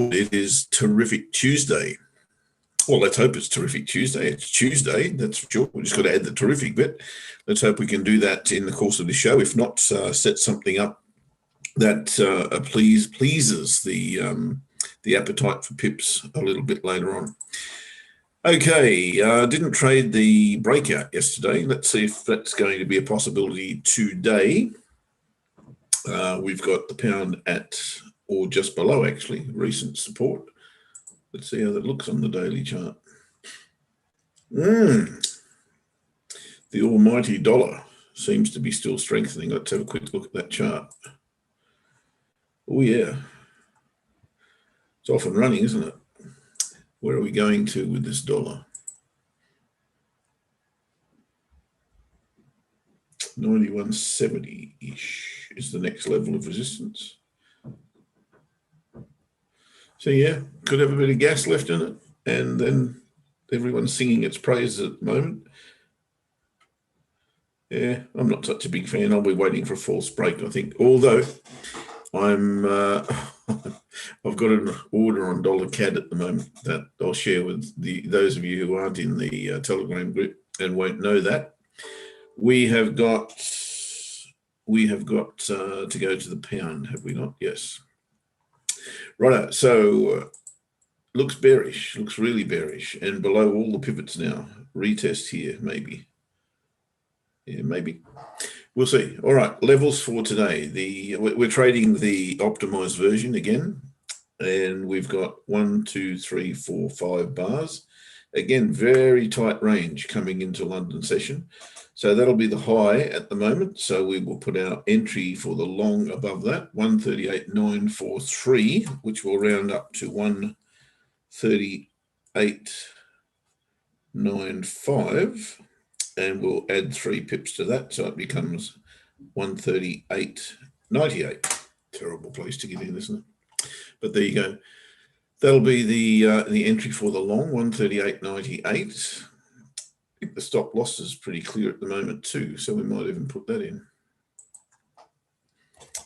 It is Terrific Tuesday. Well, let's hope it's Terrific Tuesday. It's Tuesday, that's for sure. We've just got to add the terrific bit. Let's hope we can do that in the course of the show. If not, set something up that pleases the appetite for pips a little bit later on. Okay, didn't trade the breakout yesterday. Let's see if that's going to be a possibility today. We've got the pound at, or just below actually, recent support. Let's see how that looks on the daily chart. The almighty dollar seems to be still strengthening. Let's have a quick look at that chart. Oh yeah, it's off and running, isn't it? Where are we going to with this dollar? 91.70-ish is the next level of resistance. So yeah, could have a bit of gas left in it, and then everyone's singing its praises at the moment. Yeah, I'm not such a big fan. I'll be waiting for a false break, I think. Although I'm, I've got an order on dollar CAD at the moment that I'll share with those of you who aren't in the Telegram group and won't know that. We have got to go to the pound, have we not? Yes. Right. So looks bearish. Looks really bearish, and below all the pivots now. Retest here, maybe. Yeah, maybe. We'll see. All right, levels for today. We're trading the optimized version again, and we've got 1, 2, 3, 4, 5 bars. Again, very tight range coming into London session. So that'll be the high at the moment. So we will put our entry for the long above that, 138.943, which will round up to 138.95. And we'll add 3 pips to that, so it becomes 138.98. Terrible place to get in, isn't it? But there you go. That'll be the entry for the long, 138.98. I think the stop loss is pretty clear at the moment too, so we might even put that in.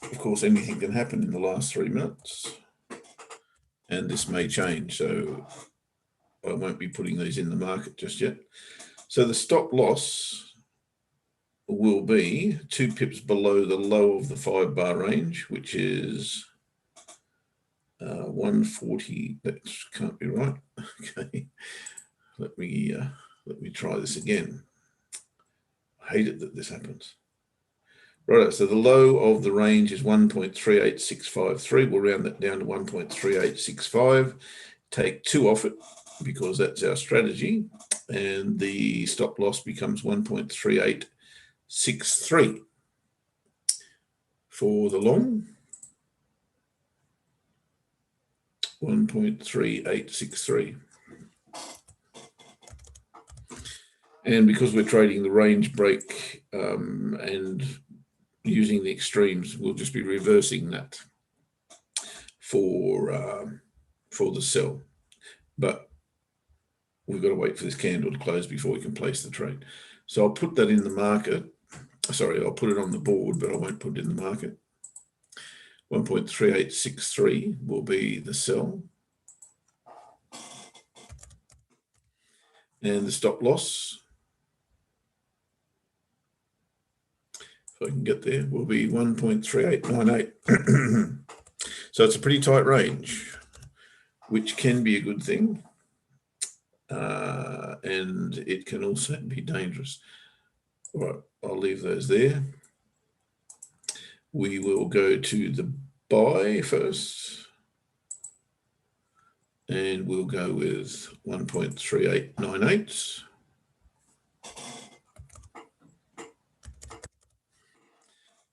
Of course, anything can happen in the last 3 minutes, and this may change, so I won't be putting these in the market just yet. So the stop loss will be 2 pips below the low of the 5 bar range, which is 140. That can't be right. Okay, let me try this again. I hate it that this happens. Right, so the low of the range is 1.38653. We'll round that down to 1.3865. Take 2 off it because that's our strategy, and the stop loss becomes 1.3863 for the long. 1.3863. And because we're trading the range break and using the extremes, we'll just be reversing that for the sell. But we've got to wait for this candle to close before we can place the trade. So I'll put that in the market. Sorry, I'll put it on the board, but I won't put it in the market. 1.3863 will be the sell. And the stop loss, if I can get there, will be 1.3898. So it's a pretty tight range, which can be a good thing. And it can also be dangerous. All right, I'll leave those there. We will go to the buy first, and we'll go with 1.3898.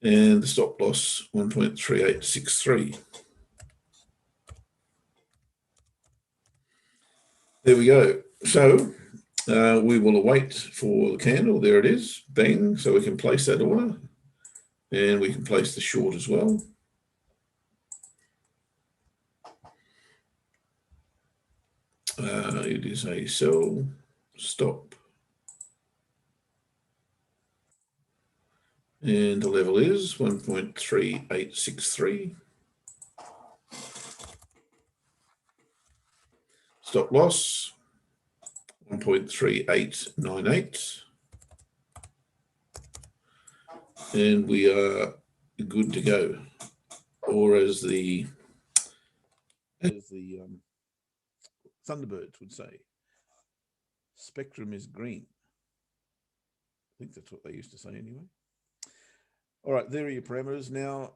And the stop loss, 1.3863. There we go. So we will await for the candle. There it is. Bang. So we can place that order. And we can place the short as well. It is a sell, stop. And the level is 1.3863. Stop loss 1.3898. And we are good to go. Or as the Thunderbirds would say, spectrum is green. I think that's what they used to say anyway. All right, there are your parameters. Now,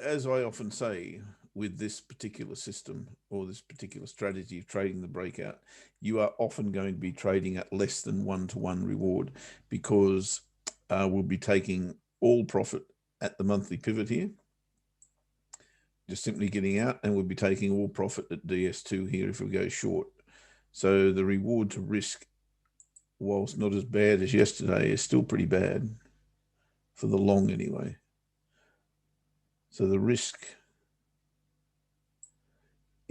as I often say, with this particular system or this particular strategy of trading the breakout, you are often going to be trading at less than 1-to-1 reward, because we'll be taking all profit at the monthly pivot here, just simply getting out, and we'll be taking all profit at DS2 here if we go short. So the reward to risk, whilst not as bad as yesterday, is still pretty bad for the long anyway. So the risk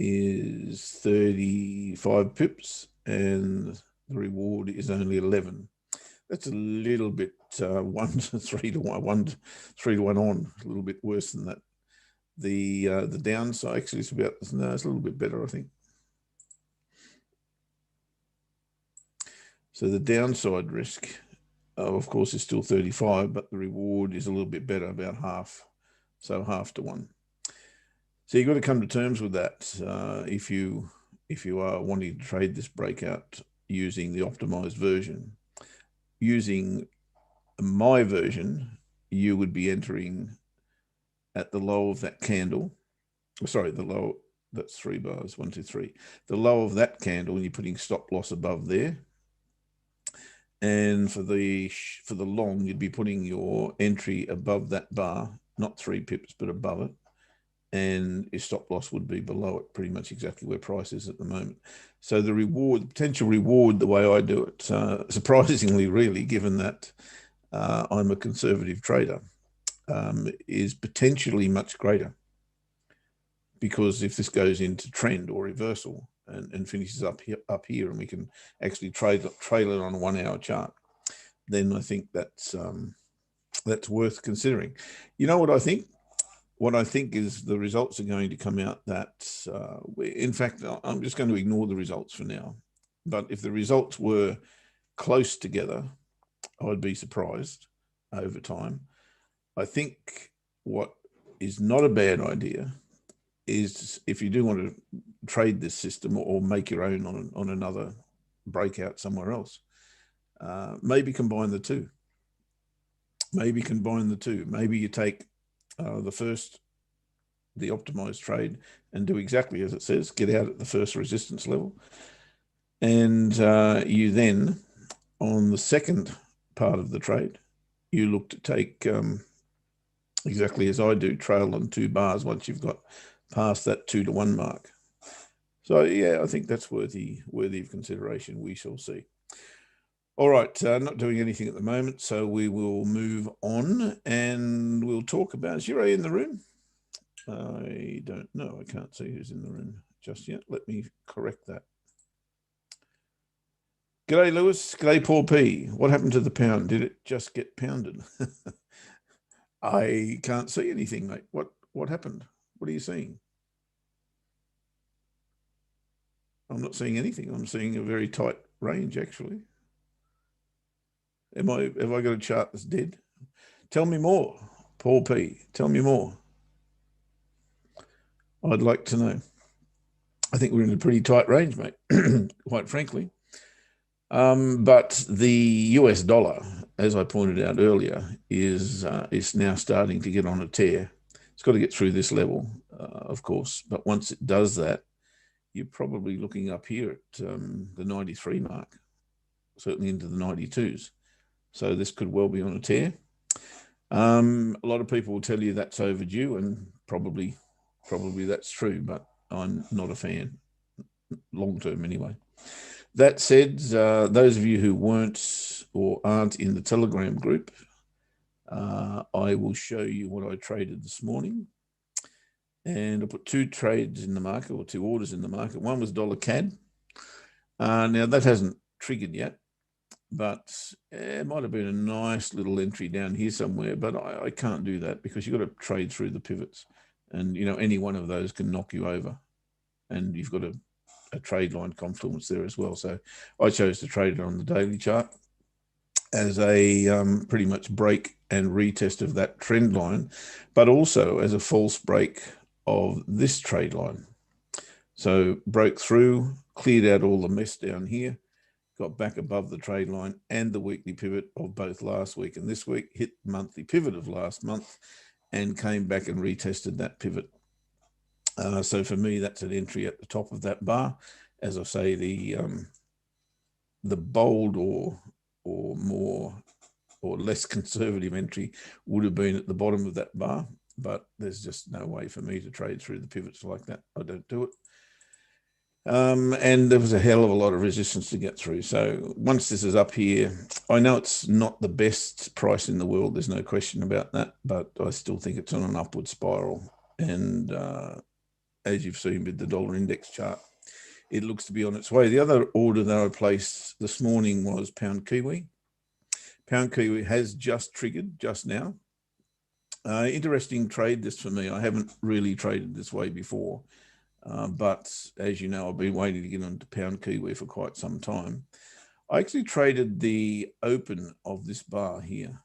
is 35 pips and the reward is only 11. That's a little bit 1 to 3 to 1, 3 to 1 on, a little bit worse than that. The downside actually is about, no, it's a little bit better, I think. So the downside risk, of course, is still 35, but the reward is a little bit better, about half, so 1/2 to 1. So you've got to come to terms with that if you are wanting to trade this breakout using the optimized version. Using my version, you would be entering at the low of that candle. Sorry, the low, that's 3 bars, 1, 2, 3. The low of that candle, and you're putting stop loss above there. And for the long, you'd be putting your entry above that bar, not 3 pips, but above it. And your stop loss would be below it, pretty much exactly where price is at the moment. So the reward, the potential reward, the way I do it, surprisingly, really, given that I'm a conservative trader, is potentially much greater. Because if this goes into trend or reversal and finishes up here, and we can actually trail it on a 1-hour chart, then I think that's worth considering. You know what I think? What I think is the results are going to come out that, in fact, I'm just going to ignore the results for now. But if the results were close together, I'd be surprised over time. I think what is not a bad idea is, if you do want to trade this system or make your own on another breakout somewhere else, maybe combine the two. Maybe you take the optimized trade and do exactly as it says, get out at the first resistance level. And you then, on the second part of the trade, you look to take, exactly as I do, trail on 2 bars once you've got past that 2 to 1 mark. So yeah, I think that's worthy of consideration. We shall see. All right, not doing anything at the moment, so we will move on and we'll talk about, is Yuri in the room? I don't know. I can't see who's in the room just yet. Let me correct that. G'day, Lewis. G'day, Paul P. What happened to the pound? Did it just get pounded? I can't see anything, mate. What happened? What are you seeing? I'm not seeing anything. I'm seeing a very tight range, actually. Have I got a chart that's dead? Tell me more, Paul P. Tell me more. I'd like to know. I think we're in a pretty tight range, mate, quite frankly. But the US dollar, as I pointed out earlier, is now starting to get on a tear. It's got to get through this level, of course. But once it does that, you're probably looking up here at the 93 mark, certainly into the 92s. So this could well be on a tear. A lot of people will tell you that's overdue, and probably that's true, but I'm not a fan, long term anyway. That said, those of you who weren't or aren't in the Telegram group, I will show you what I traded this morning. And I put 2 trades in the market, or 2 orders in the market. One was dollar CAD. Now that hasn't triggered yet, but it might have been a nice little entry down here somewhere, but I can't do that because you've got to trade through the pivots, and you know, any one of those can knock you over. and you've got a trade line confluence there as well. So I chose to trade it on the daily chart as a pretty much break and retest of that trend line, but also as a false break of this trade line. So broke through, cleared out all the mess down here, got back above the trade line and the weekly pivot of both last week and this week, hit the monthly pivot of last month, and came back and retested that pivot. So for me, that's an entry at the top of that bar. As I say, the bold or more or less conservative entry would have been at the bottom of that bar, but there's just no way for me to trade through the pivots like that. I don't do it. And there was a hell of a lot of resistance to get through. So once this is up here, I know it's not the best price in the world. There's no question about that, but I still think it's on an upward spiral. And as you've seen with the dollar index chart, it looks to be on its way. The other order that I placed this morning was pound Kiwi. Pound Kiwi has just triggered just now. Interesting trade this for me. I haven't really traded this way before. But as you know, I've been waiting to get onto pound Kiwi for quite some time. I actually traded the open of this bar here,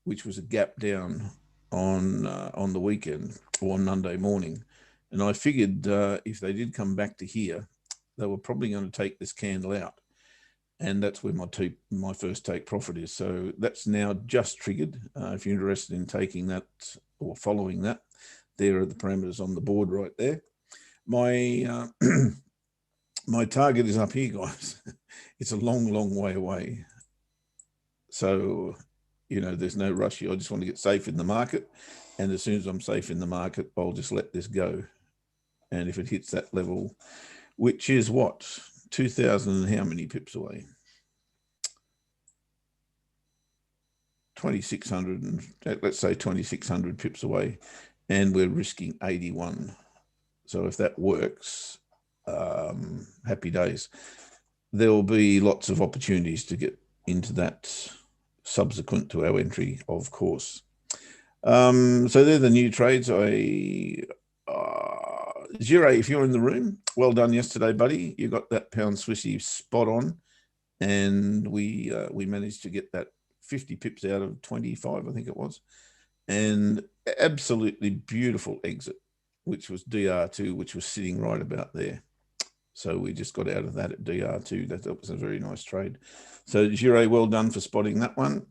which was a gap down on the weekend or on Monday morning. And I figured if they did come back to here, they were probably going to take this candle out. And that's where my first take profit is. So that's now just triggered. If you're interested in taking that or following that, there are the parameters on the board right there. My my target is up here, guys. It's a long, long way away. So, you know, there's no rush here. I just want to get safe in the market. And as soon as I'm safe in the market, I'll just let this go. And if it hits that level, which is what? 2,000 and how many pips away? 2,600, and let's say 2,600 pips away. And we're risking 81. So if that works, happy days. There will be lots of opportunities to get into that subsequent to our entry, of course. So they're the new trades. Gire, if you're in the room, well done yesterday, buddy. You got that pound Swissy spot on, and we managed to get that 50 pips out of 25, I think it was, and absolutely beautiful exit, which was DR2, which was sitting right about there. So we just got out of that at DR2. That was a very nice trade. So Gire, well done for spotting that one.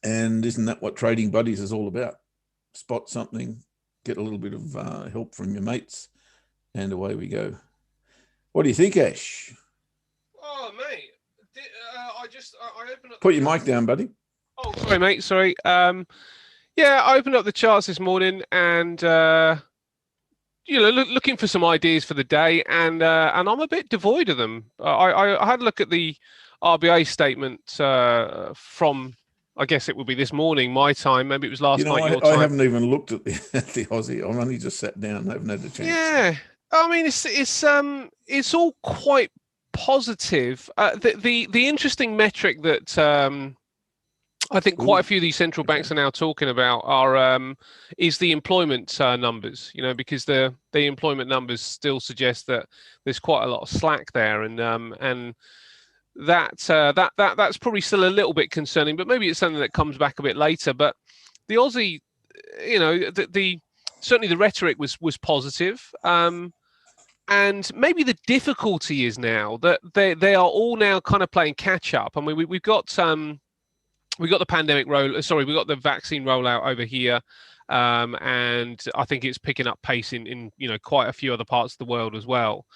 And isn't that what Trading Buddies is all about? Spot something, get a little bit of help from your mates, and away we go. What do you think, Ash? Oh, mate. I opened up. Put your mic down, buddy. Oh, sorry, mate. Sorry. Yeah, I opened up the charts this morning and looking for some ideas for the day, and I'm a bit devoid of them. I had a look at the RBA statement from, I guess it would be this morning, my time. Maybe it was last night, your time. I haven't even looked at the Aussie. I've only just sat down. I haven't had the chance. Yeah, I mean it's all quite positive. The interesting metric that I think quite a few of these central banks are now talking about is the employment numbers. You know, because the employment numbers still suggest that there's quite a lot of slack there, and that's probably still a little bit concerning. But maybe it's something that comes back a bit later. But the Aussie, you know, certainly the rhetoric was positive. And maybe the difficulty is now that they are all now kind of playing catch up. I mean, we've got the we got the vaccine rollout over here, and I think it's picking up pace in quite a few other parts of the world as well.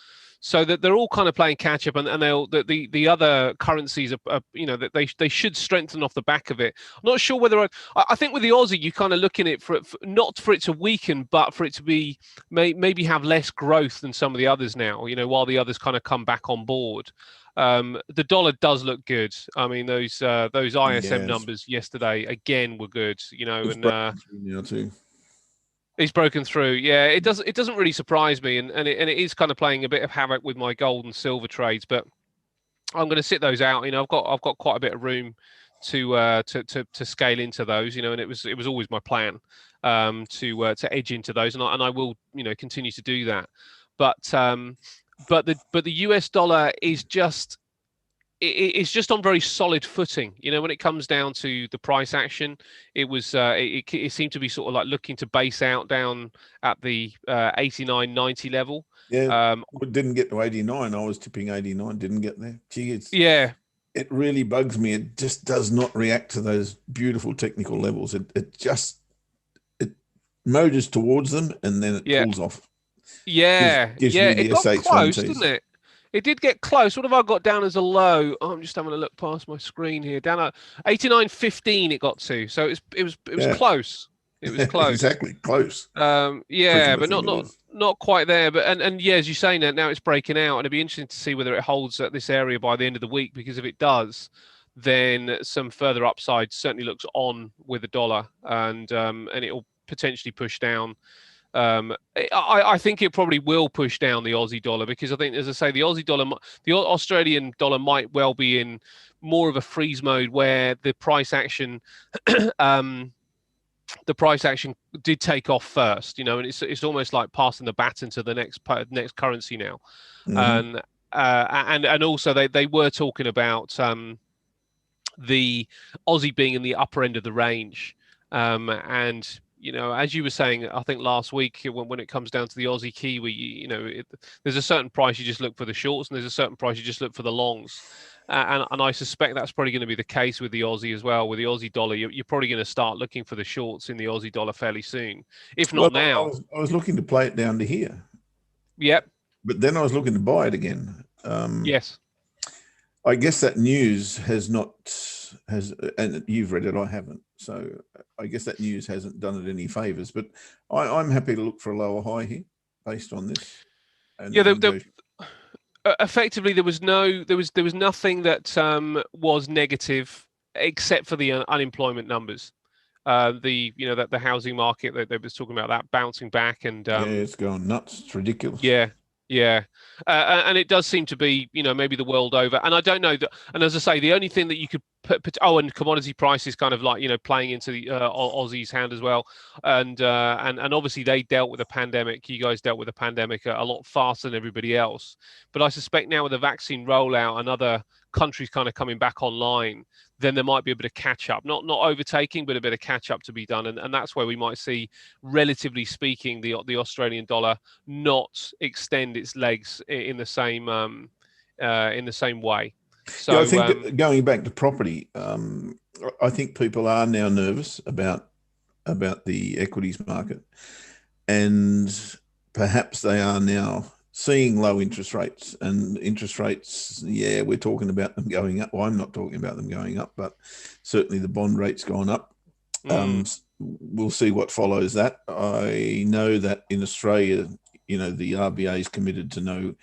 So that they're all kind of playing catch up, and the other currencies are that they should strengthen off the back of it. I'm not sure whether I think with the Aussie you kind of looking at it not for it to weaken, but for it to be maybe have less growth than some of the others now. You know, while the others kind of come back on board. The dollar does look good. I mean, those ISM numbers yesterday again were good. You know, and now too. He's broken through. Yeah, it doesn't really surprise me, and it is kind of playing a bit of havoc with my gold and silver trades. But I'm going to sit those out. You know, I've got quite a bit of room to scale into those. You know, and it was always my plan to edge into those, and I will continue to do that. but the US dollar is just it's just on very solid footing. When it comes down to the price action, it seemed to be sort of like looking to base out down at the 89, 90 level. Yeah, it didn't get to 89. I was tipping 89, didn't get there. Gee, it really bugs me. It just does not react to those beautiful technical levels. It motors towards them and then it pulls off. Gives me the It got close, SH1Ts. didn't it? It did get close. What have I got down as a low? Oh, I'm just having a look past my screen here. Down at 89.15 it got to. So it was close. It was close. Exactly, close. But not quite there. But and yeah, as you say, now it's breaking out, and it'd be interesting to see whether it holds at this area by the end of the week. Because if it does, then some further upside certainly looks on with the dollar, and it'll potentially push down. I think it probably will push down the Aussie dollar, because I think, as I say, the Australian dollar might well be in more of a freeze mode where the price action, did take off first, and it's almost like passing the baton to the next currency now, and also they were talking about the Aussie being in the upper end of the range, and. As you were saying, I think last week, when it comes down to the Aussie Kiwi, there's a certain price you just look for the shorts, and there's a certain price you just look for the longs. And I suspect that's probably going to be the case with the Aussie as well. With the Aussie dollar, you're probably going to start looking for the shorts in the Aussie dollar fairly soon, if not now. I was looking to play it down to here. Yep. But then I was looking to buy it again. Yes. I guess that news and you've read it, I haven't. So I guess that news hasn't done it any favors. But I'm happy to look for a lower high here based on this. Effectively, there was nothing that was negative except for the unemployment numbers. The housing market that they was talking about, that bouncing back, and it's going nuts. It's ridiculous. Yeah, and it does seem to be, maybe the world over. And I don't know that. And as I say, the only thing that you could put and commodity prices kind of like, playing into the Aussie's hand as well. And obviously they dealt with the pandemic. You guys dealt with the pandemic a lot faster than everybody else. But I suspect now with the vaccine rollout and other countries kind of coming back online, then there might be a bit of catch up, not overtaking, but a bit of catch up to be done, and that's where we might see, relatively speaking, the Australian dollar not extend its legs in the same way. So I think that going back to property, I think people are now nervous about the equities market, and perhaps they are now seeing low interest rates, and interest rates, we're talking about them going up. Well, I'm not talking about them going up, but certainly the bond rate's gone up. We'll see what follows that. I know that in Australia, the RBA is committed to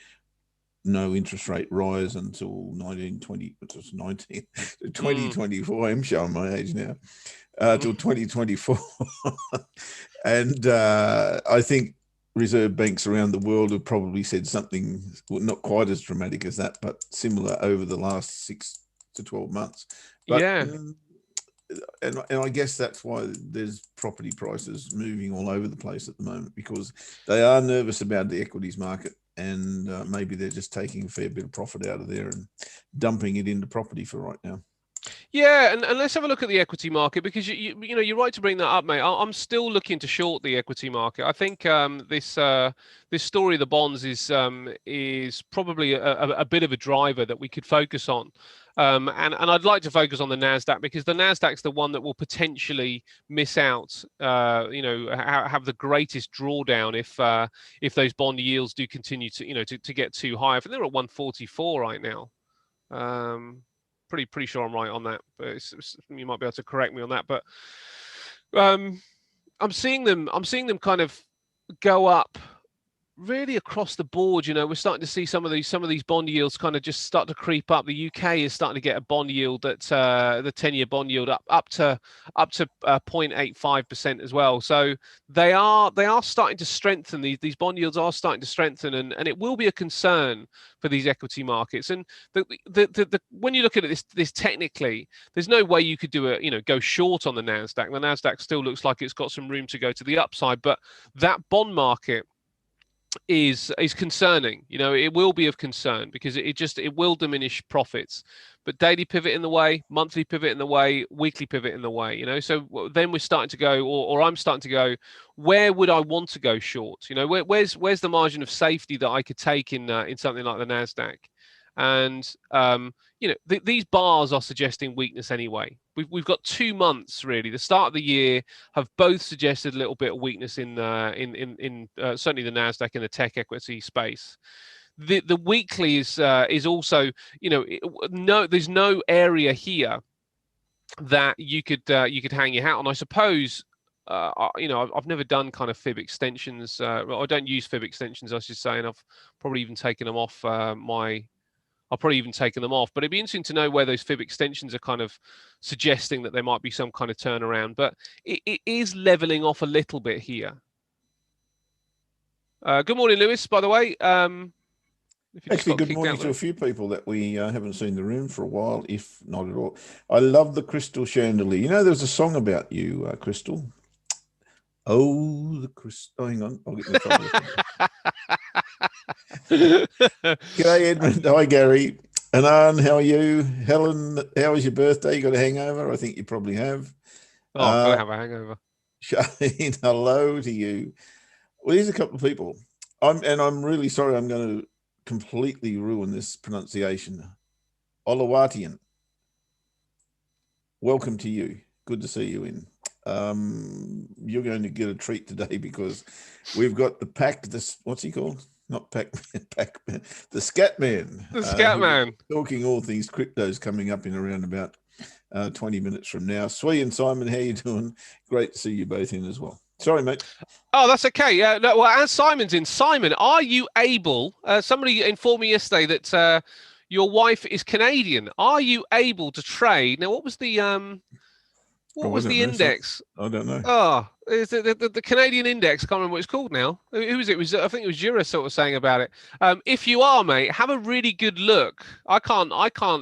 no interest rate rise until 2024. I'm showing my age now. Till 2024. And I think Reserve banks around the world have probably said something, well, not quite as dramatic as that, but similar over the last 6 to 12 months. But, and I guess that's why there's property prices moving all over the place at the moment, because they are nervous about the equities market, and maybe they're just taking a fair bit of profit out of there and dumping it into property for right now. Yeah, and let's have a look at the equity market, because you're right to bring that up, mate. I'm still looking to short the equity market. I think this story of the bonds is probably a bit of a driver that we could focus on. And I'd like to focus on the Nasdaq, because the Nasdaq's the one that will potentially miss out. Have the greatest drawdown if those bond yields do continue to get too high. I think they're at 144 right now. Pretty sure I'm right on that, but you might be able to correct me on that. But I'm seeing them kind of go up really across the board. We're starting to see some of these bond yields kind of just start to creep up. The UK is starting to get a bond yield that the 10-year bond yield up to 0.85% as well. So they are starting to strengthen. These bond yields are starting to strengthen, and it will be a concern for these equity markets. And when you look at it this technically, there's no way you could go short on the Nasdaq. The Nasdaq still looks like it's got some room to go to the upside, but that bond market is concerning. You know, it will be of concern because it will diminish profits. But daily pivot in the way, monthly pivot in the way, weekly pivot in the way. You know, so then we're starting to go, or I'm starting to go, where would I want to go short? You know, where's the margin of safety that I could take in something like the Nasdaq? And you know, these bars are suggesting weakness anyway. We've got 2 months really. The start of the year have both suggested a little bit of weakness in certainly the Nasdaq in the tech equity space. The weekly is also, you know, there's no area here that you could hang your hat on. I suppose you know, I've never done kind of fib extensions. I don't use fib extensions, I should say, and I've probably even taken them off I've probably even taken them off. But it'd be interesting to know where those fib extensions are kind of suggesting that there might be some kind of turnaround. But it is leveling off a little bit here. Good morning, Lewis, by the way. Actually, good morning to a few people that we haven't seen in the room for a while, if not at all. I love the crystal chandelier. You know, there's a song about you, Crystal. Oh, the crystal. Oh, hang on, I'll get in trouble. G'day, Edmund. Hi, Gary. Anan, how are you? Helen, how was your birthday? You got a hangover? I think you probably have. Oh, I have a hangover. Shane, hello to you. Well, here's a couple of people. I'm really sorry. I'm going to completely ruin this pronunciation. Olawatian. Welcome to you. Good to see you in. You're going to get a treat today because we've got the pack. This, what's he called? Not Pac-Man, Pac-Man, the Scatman. The Scatman. Talking all things cryptos coming up in around about 20 minutes from now. Swee and Simon, how you doing? Great to see you both in as well. Sorry, mate. Oh, that's okay. Yeah. No, well, as Simon's in, Simon, are you able? Somebody informed me yesterday that your wife is Canadian. Are you able to trade? Now, what was the index? I don't know. Oh, is it the Canadian index? I can't remember what it's called now. Who was it? I think it was Jura sort of saying about it. If you are, mate, have a really good look. I can't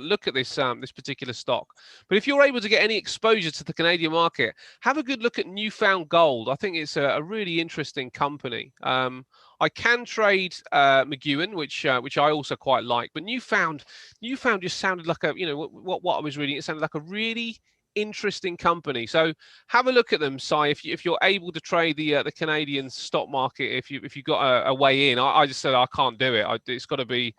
look at this this particular stock, but if you're able to get any exposure to the Canadian market, have a good look at Newfound Gold. I think it's a really interesting company. I can trade McEwen, which I also quite like, but Newfound just sounded like a, you know, what I was reading. It sounded like a really interesting company. So have a look at them, Si. If you're able to trade the Canadian stock market, if you got a way in, I just said I can't do it. It's got to be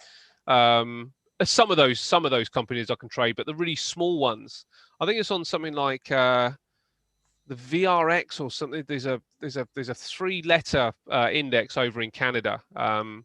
some of those companies I can trade, but the really small ones, I think it's on something like the VRX or something. There's a 3-letter index over in Canada, and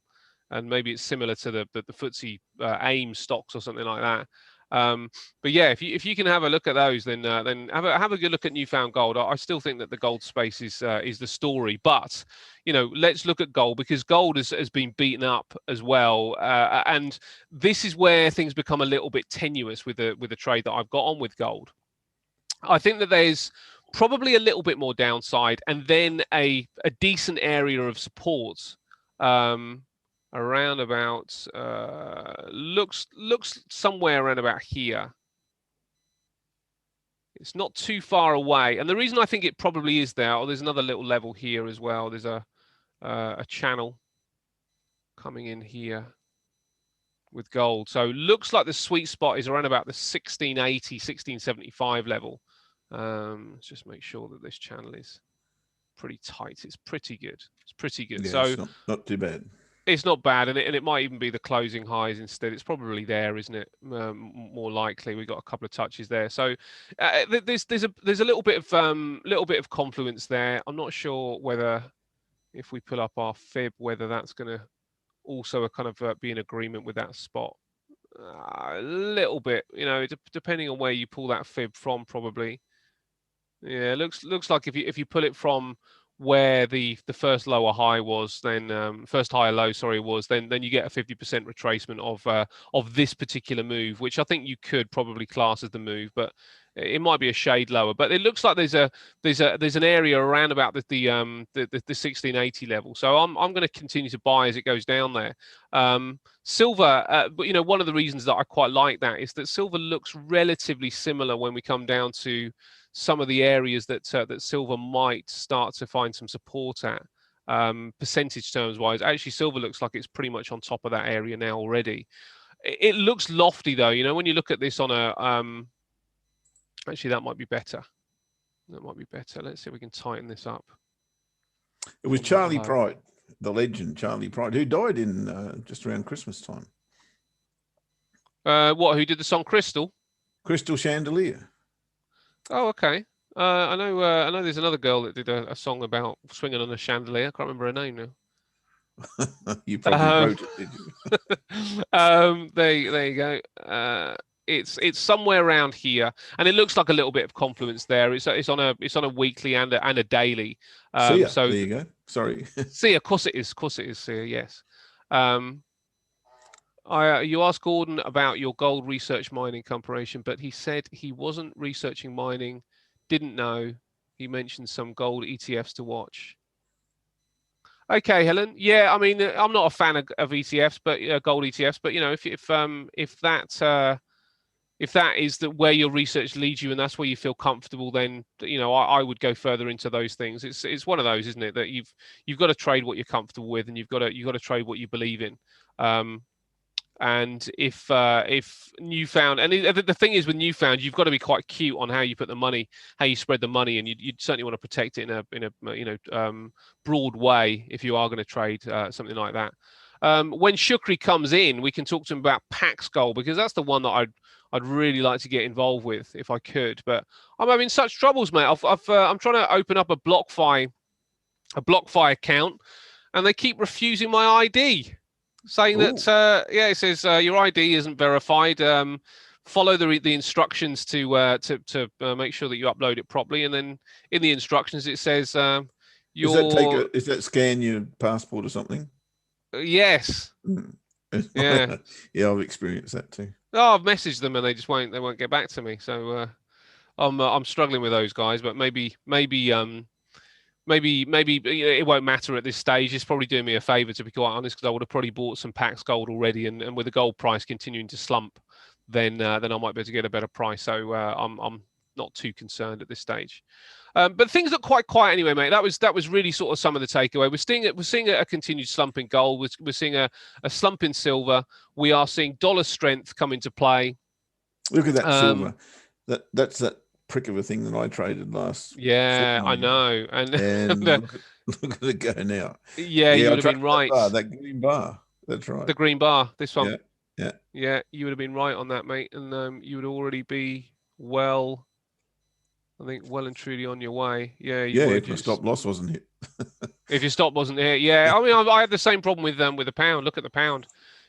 maybe it's similar to the FTSE AIM stocks or something like that. But yeah, if you can have a look at those, then have a good look at Newfound Gold. I still think that the gold space is the story, but you know, let's look at gold because gold has been beaten up as well, and this is where things become a little bit tenuous with the trade that I've got on with gold. I think that there's probably a little bit more downside, and then a decent area of support. Around about looks somewhere around about here. It's not too far away, and the reason I think it probably is there's another little level here as well. There's a channel coming in here with gold, so looks like the sweet spot is around about the 1680 1675 level. Let's just make sure that this channel is pretty tight. It's pretty good. Yeah, so it's not too bad. It's not bad, and it might even be the closing highs instead. It's probably there, isn't it? More likely, we got a couple of touches there. So there's a little bit of confluence there. I'm not sure whether if we pull up our fib, whether that's going to also kind of be in agreement with that spot. A little bit, you know, depending on where you pull that fib from, probably. Yeah, looks like if you pull it from where the first lower high was, then first higher low, sorry, was, then you get a 50% retracement of this particular move, which I think you could probably class as the move, but it might be a shade lower. But it looks like there's an area around about the 1680 level. So I'm going to continue to buy as it goes down there. Silver, but you know, one of the reasons that I quite like that is that silver looks relatively similar when we come down to some of the areas that silver might start to find some support at. percentage terms wise. Actually, silver looks like it's pretty much on top of that area now already. It looks lofty though, you know, when you look at this on a actually that might be better. That might be better. Let's see if we can tighten this up. It was Charlie Bright, the legend Charlie Bright, who died in just around Christmas time. What? Who did the song Crystal? Crystal Chandelier. Oh, okay. I know there's another girl that did a song about swinging on a chandelier. I can't remember her name now. You probably wrote it, did you? There you go. It's somewhere around here, and it looks like a little bit of confluence there. It's on a weekly and a daily. So there you go. Sorry. See, of course it is. Of course it is. Yes. You asked Gordon about your gold research mining comparison, but he said he wasn't researching mining. Didn't know. He mentioned some gold ETFs to watch. Okay, Helen. Yeah, I mean, I'm not a fan of ETFs, but gold ETFs. But you know, if that is where your research leads you, and that's where you feel comfortable, then you know I would go further into those things. It's one of those, isn't it, that you've got to trade what you're comfortable with, and you've got to trade what you believe in. And if Newfound, and the thing is with Newfound, you've got to be quite cute on how you put the money, how you spread the money, and you'd certainly want to protect it in a broad way if you are going to trade something like that. When Shukri comes in, we can talk to him about Pax Gold, because that's the one that I'd really like to get involved with if I could. But I'm having such troubles, mate. I'm trying to open up a BlockFi account, and they keep refusing my ID. Saying Ooh. That it says your ID isn't verified. Follow the instructions to make sure that you upload it properly, and then in the instructions it says is that scan your passport or something? Yes. Yeah. Yeah, I've experienced that too. Oh, I've messaged them and they just won't get back to me. So I'm struggling with those guys, but maybe it won't matter at this stage. It's probably doing me a favor, to be quite honest, because I would have probably bought some Pax Gold already, and with the gold price continuing to slump, then I might be able to get a better price. So I'm not too concerned at this stage. But things look quite quiet anyway, mate. That was really sort of some of the takeaway. We're seeing a continued slump in gold. We're seeing a slump in silver. We are seeing dollar strength come into play. Look at that silver. That's that prick of a thing that I traded last. Yeah, I know. And look at it go now. Yeah, you would have been right. That green bar. That's right. The green bar. This one. Yeah. You would have been right on that, mate. And you would already be well and truly on your way. Yeah. If your stop loss wasn't hit. If your stop wasn't hit, yeah. I mean, I had the same problem with the pound. Look at the pound.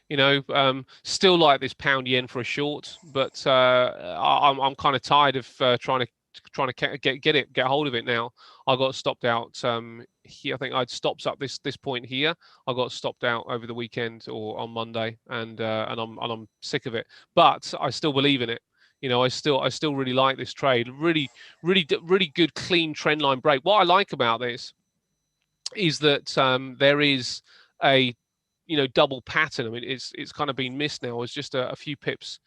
You know, still like this pound yen for a short, but I'm kind of tired of trying to get hold of it now. I got stopped out here. I think I'd stopped up this point here. I got stopped out over the weekend or on Monday, and I'm sick of it. But I still believe in it. You know, I still really like this trade. Really good clean trend line break. What I like about this is that there is a double pattern. I mean, it's kind of been missed now. It's just a few pips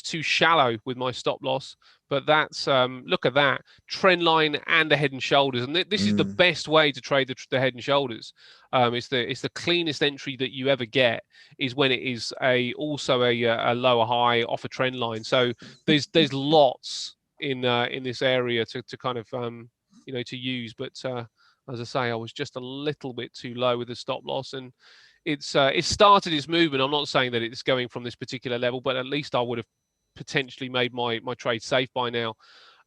too shallow with my stop loss. But that's look at that trend line and the head and shoulders, and this is the best way to trade the head and shoulders. It's the cleanest entry that you ever get is when it is also a lower high off a trend line. So there's lots in this area to kind of to use. But as I say, I was just a little bit too low with the stop loss, and it started its movement. I'm not saying that it's going from this particular level, but at least I would have potentially made my trade safe by now.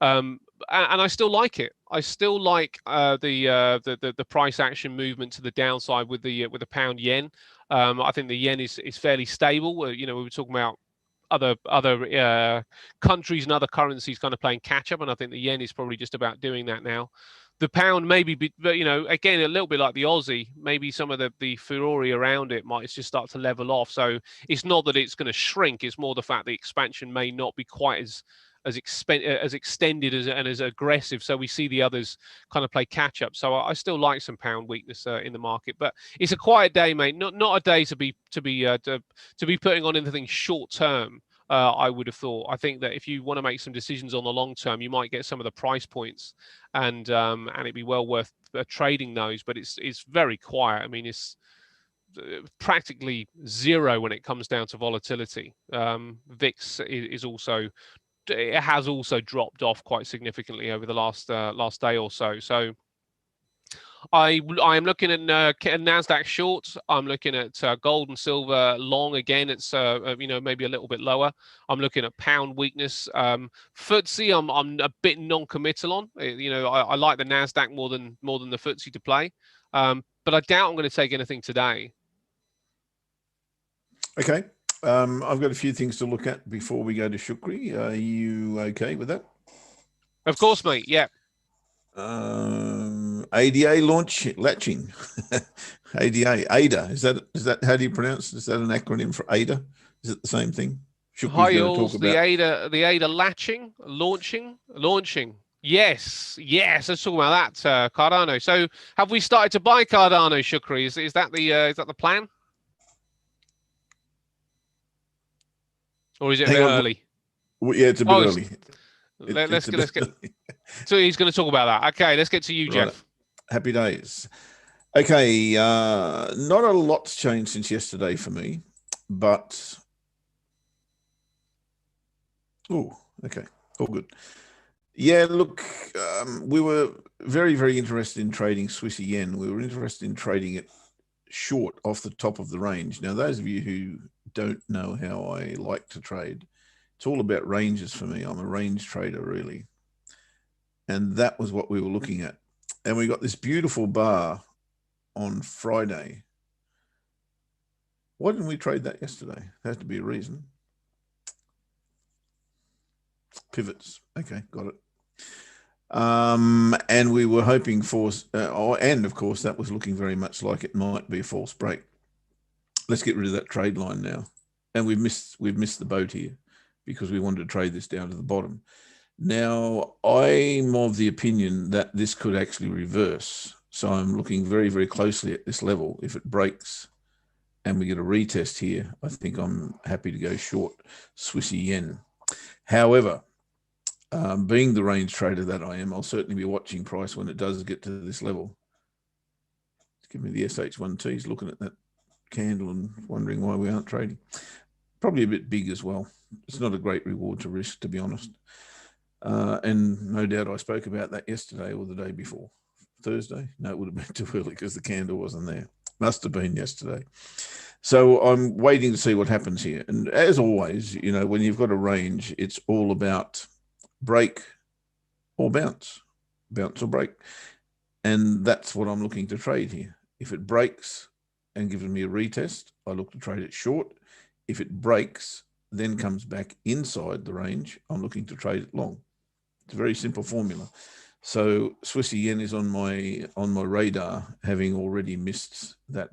And I still like it. I still like the price action movement to the downside with the pound yen. I think the yen is fairly stable. We were talking about other countries and other currencies kind of playing catch up, and I think the yen is probably just about doing that now. The pound maybe, but again, a little bit like the Aussie, maybe some of the furore around it might just start to level off. So it's not that it's going to shrink; it's more the fact the expansion may not be quite as extended and as aggressive. So we see the others kind of play catch up. So I still like some pound weakness in the market, but it's a quiet day, mate. Not a day to be putting on anything short term. I would have thought. I think that if you want to make some decisions on the long term, you might get some of the price points, and it'd be well worth trading those. But it's very quiet. I mean, it's practically zero when it comes down to volatility. VIX is also, it has also dropped off quite significantly over the last day or so. So I am looking at Nasdaq short. I'm looking at gold and silver long again. It's maybe a little bit lower. I'm looking at pound weakness. FTSE I'm a bit non-committal on. I like the Nasdaq more than the FTSE to play. But I doubt I'm going to take anything today. Okay. I've got a few things to look at before we go to Shukri. Are you okay with that? Of course, mate. Yeah. ADA latching. ADA. Is that how do you pronounce it? Is that an acronym for ADA? Is it the same thing? High yields, the ADA launching. Yes. Let's talk about that, Cardano. So have we started to buy Cardano, Shukri? Is that the plan? Or is it a bit early? Yeah, it's a bit early. Let's get. So he's going to talk about that. Okay, let's get to you, Jeff. Right. Happy days. Okay, not a lot's changed since yesterday for me, but okay, all good. Yeah, look, we were very, very interested in trading Swiss yen. We were interested in trading it short off the top of the range. Now, those of you who don't know how I like to trade, it's all about ranges for me. I'm a range trader, really. And that was what we were looking at. And we got this beautiful bar on Friday. Why didn't we trade that yesterday? There had to be a reason. Pivots. Okay, got it. And we were hoping for, and of course, that was looking very much like it might be a false break. Let's get rid of that trade line now. And we've missed the boat here because we wanted to trade this down to the bottom. Now, I'm of the opinion that this could actually reverse. So I'm looking very, very closely at this level. If it breaks and we get a retest here, I think I'm happy to go short Swissy yen. However, being the range trader that I am, I'll certainly be watching price when it does get to this level. Give me the SH1Ts, looking at that candle and wondering why we aren't trading. Probably a bit big as well. It's not a great reward to risk, to be honest. And no doubt I spoke about that yesterday or the day before. Thursday? No, it would have been too early because the candle wasn't there. Must have been yesterday. So I'm waiting to see what happens here. And as always, when you've got a range, it's all about break or bounce or break. And that's what I'm looking to trade here. If it breaks and gives me a retest, I look to trade it short. If it breaks, then comes back inside the range, I'm looking to trade it long. It's a very simple formula. So Swissy yen is on my radar, having already missed that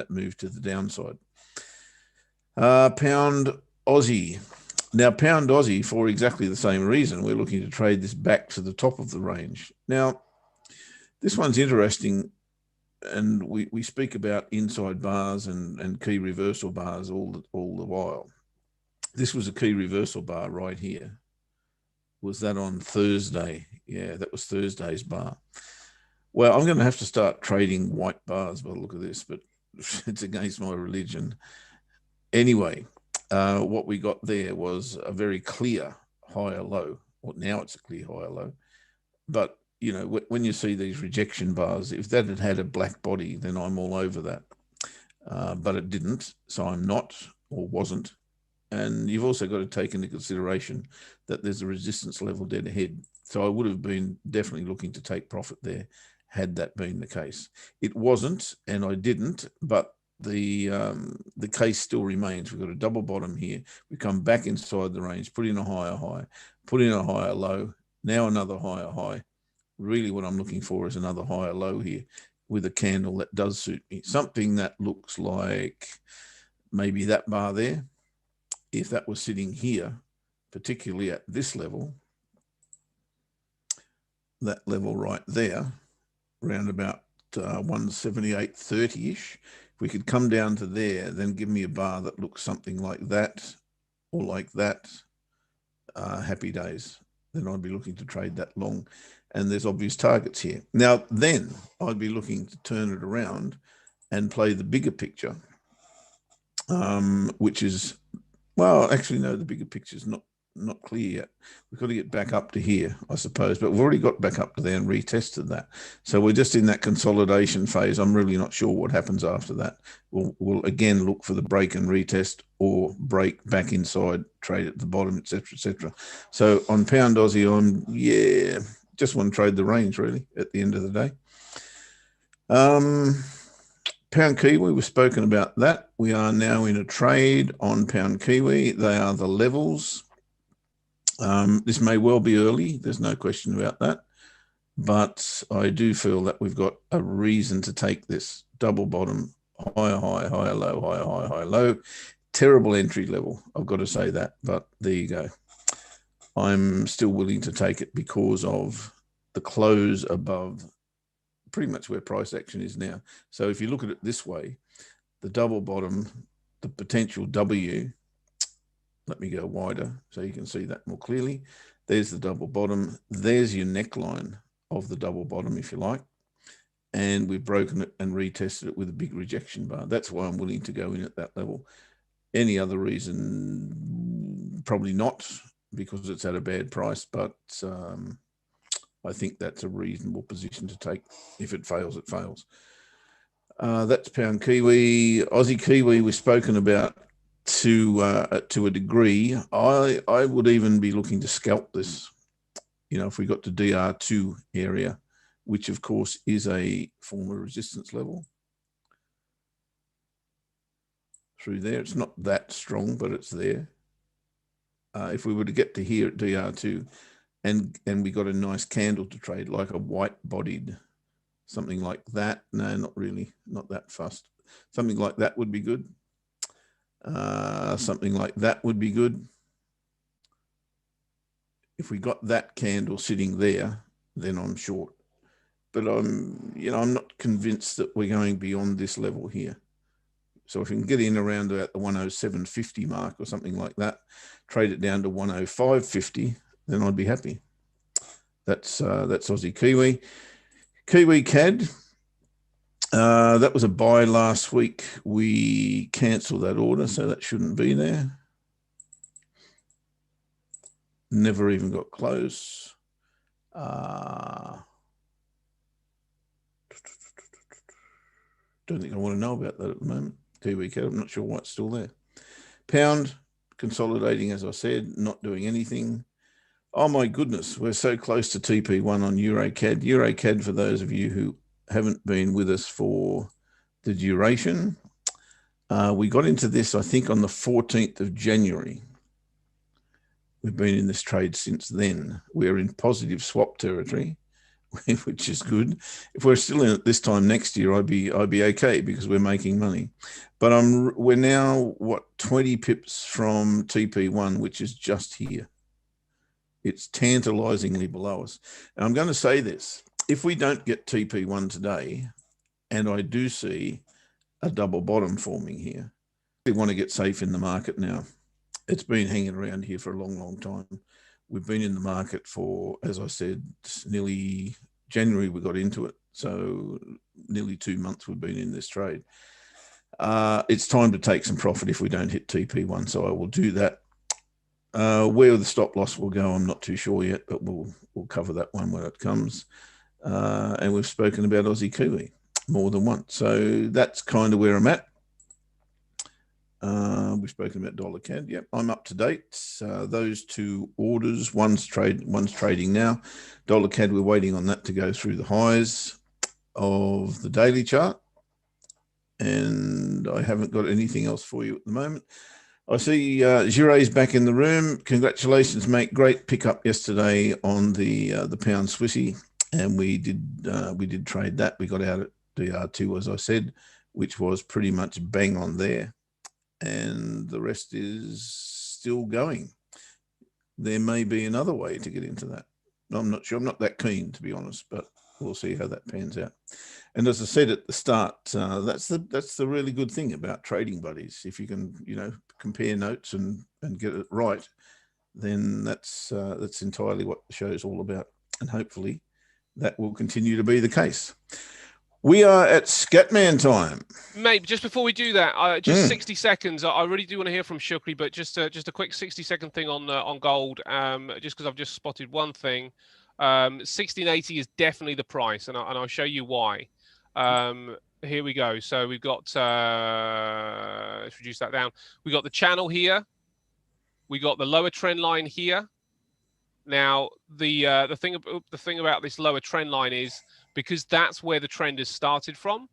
move to the downside. Pound Aussie. Now, pound Aussie, for exactly the same reason, we're looking to trade this back to the top of the range. Now, this one's interesting, and we speak about inside bars and key reversal bars all the while. This was a key reversal bar right here. Was that on Thursday? Yeah, that was Thursday's bar. Well, I'm going to have to start trading white bars by the look of this, but it's against my religion. Anyway, what we got there was a very clear higher low. Well, now it's a clear higher low. But, when you see these rejection bars, if that had a black body, then I'm all over that. But it didn't, so I'm not or wasn't. And you've also got to take into consideration that there's a resistance level dead ahead. So I would have been definitely looking to take profit there had that been the case. It wasn't, and I didn't, but the case still remains. We've got a double bottom here. We come back inside the range, put in a higher high, put in a higher low, now another higher high. Really what I'm looking for is another higher low here with a candle that does suit me. Something that looks like maybe that bar there. If that was sitting here, particularly at this level, that level right there, around about 178.30-ish, if we could come down to there, then give me a bar that looks something like that, or like that, happy days. Then I'd be looking to trade that long, and there's obvious targets here. Now, then I'd be looking to turn it around and play the bigger picture, which is, well, actually, no, the bigger picture is not clear yet. We've got to get back up to here, I suppose, but we've already got back up to there and retested that. So we're just in that consolidation phase. I'm really not sure what happens after that. We'll again look for the break and retest, or break back inside, trade at the bottom, etc., etc. So on pound Aussie, just want to trade the range really at the end of the day. Pound Kiwi, we've spoken about that. We are now in a trade on pound Kiwi. They are the levels. This may well be early. There's no question about that. But I do feel that we've got a reason to take this double bottom, higher, high, higher, low, higher, high, higher, low. Terrible entry level, I've got to say that. But there you go. I'm still willing to take it because of the close above pretty much where price action is now. So if you look at it this way, the double bottom, the potential W, let me go wider so you can see that more clearly. There's the double bottom. There's your neckline of the double bottom, if you like. And we've broken it and retested it with a big rejection bar. That's why I'm willing to go in at that level. Any other reason, probably not, because it's at a bad price, but I think that's a reasonable position to take. If it fails, it fails. That's pound Kiwi. Aussie Kiwi, we've spoken about to a degree. I would even be looking to scalp this, if we got to DR2 area, which of course is a form of resistance level. Through there, it's not that strong, but it's there. If we were to get to here at DR2, and we got a nice candle to trade, like a white-bodied, something like that. No, not really, not that fussed. Something like that would be good. Something like that would be good. If we got that candle sitting there, then I'm short. But I'm not convinced that we're going beyond this level here. So if we can get in around about the 107.50 mark or something like that, trade it down to 105.50, then I'd be happy. That's Aussie Kiwi. Kiwi CAD. That was a buy last week. We cancelled that order, so that shouldn't be there. Never even got close. Don't think I want to know about that at the moment. Kiwi CAD, I'm not sure why it's still there. Pound, consolidating, as I said, not doing anything. Oh my goodness, we're so close to TP1 on EuroCAD. EuroCAD, for those of you who haven't been with us for the duration, we got into this, I think, on the 14th of January. We've been in this trade since then. We're in positive swap territory, which is good. If we're still in it this time next year, I'd be okay because we're making money. But we're now, 20 pips from TP1, which is just here. It's tantalizingly below us. And I'm going to say this. If we don't get TP1 today, and I do see a double bottom forming here, we want to get safe in the market now. It's been hanging around here for a long, long time. We've been in the market for, as I said, nearly January we got into it. So nearly 2 months we've been in this trade. It's time to take some profit if we don't hit TP1. So I will do that. Where the stop loss will go, I'm not too sure yet, but we'll cover that one when it comes. And we've spoken about Aussie Kiwi more than once. So that's kind of where I'm at. We've spoken about dollar CAD. Yep, I'm up to date. Those two orders, one's trading now. Dollar CAD, we're waiting on that to go through the highs of the daily chart. And I haven't got anything else for you at the moment. I see Gire's back in the room. Congratulations, mate. Great pickup yesterday on the pound Swissy, and we did trade that. We got out at DR2, as I said, which was pretty much bang on there, and the rest is still going. There may be another way to get into that. I'm not sure. I'm not that keen, to be honest, but we'll see how that pans out. And as I said at the start, that's the really good thing about trading buddies. If you can, compare notes and get it right, then that's entirely what the show is all about. And hopefully that will continue to be the case. We are at Scatman time. Mate, just before we do that, just 60 seconds. I really do want to hear from Shukri, but just a quick 60-second thing on gold, just because I've just spotted one thing. 1680 is definitely the price, and I'll show you why. Here we go. So we've got, let's reduce that down. We got the channel here. We got the lower trend line here. Now, the thing about this lower trend line is, because that's where the trend has started from,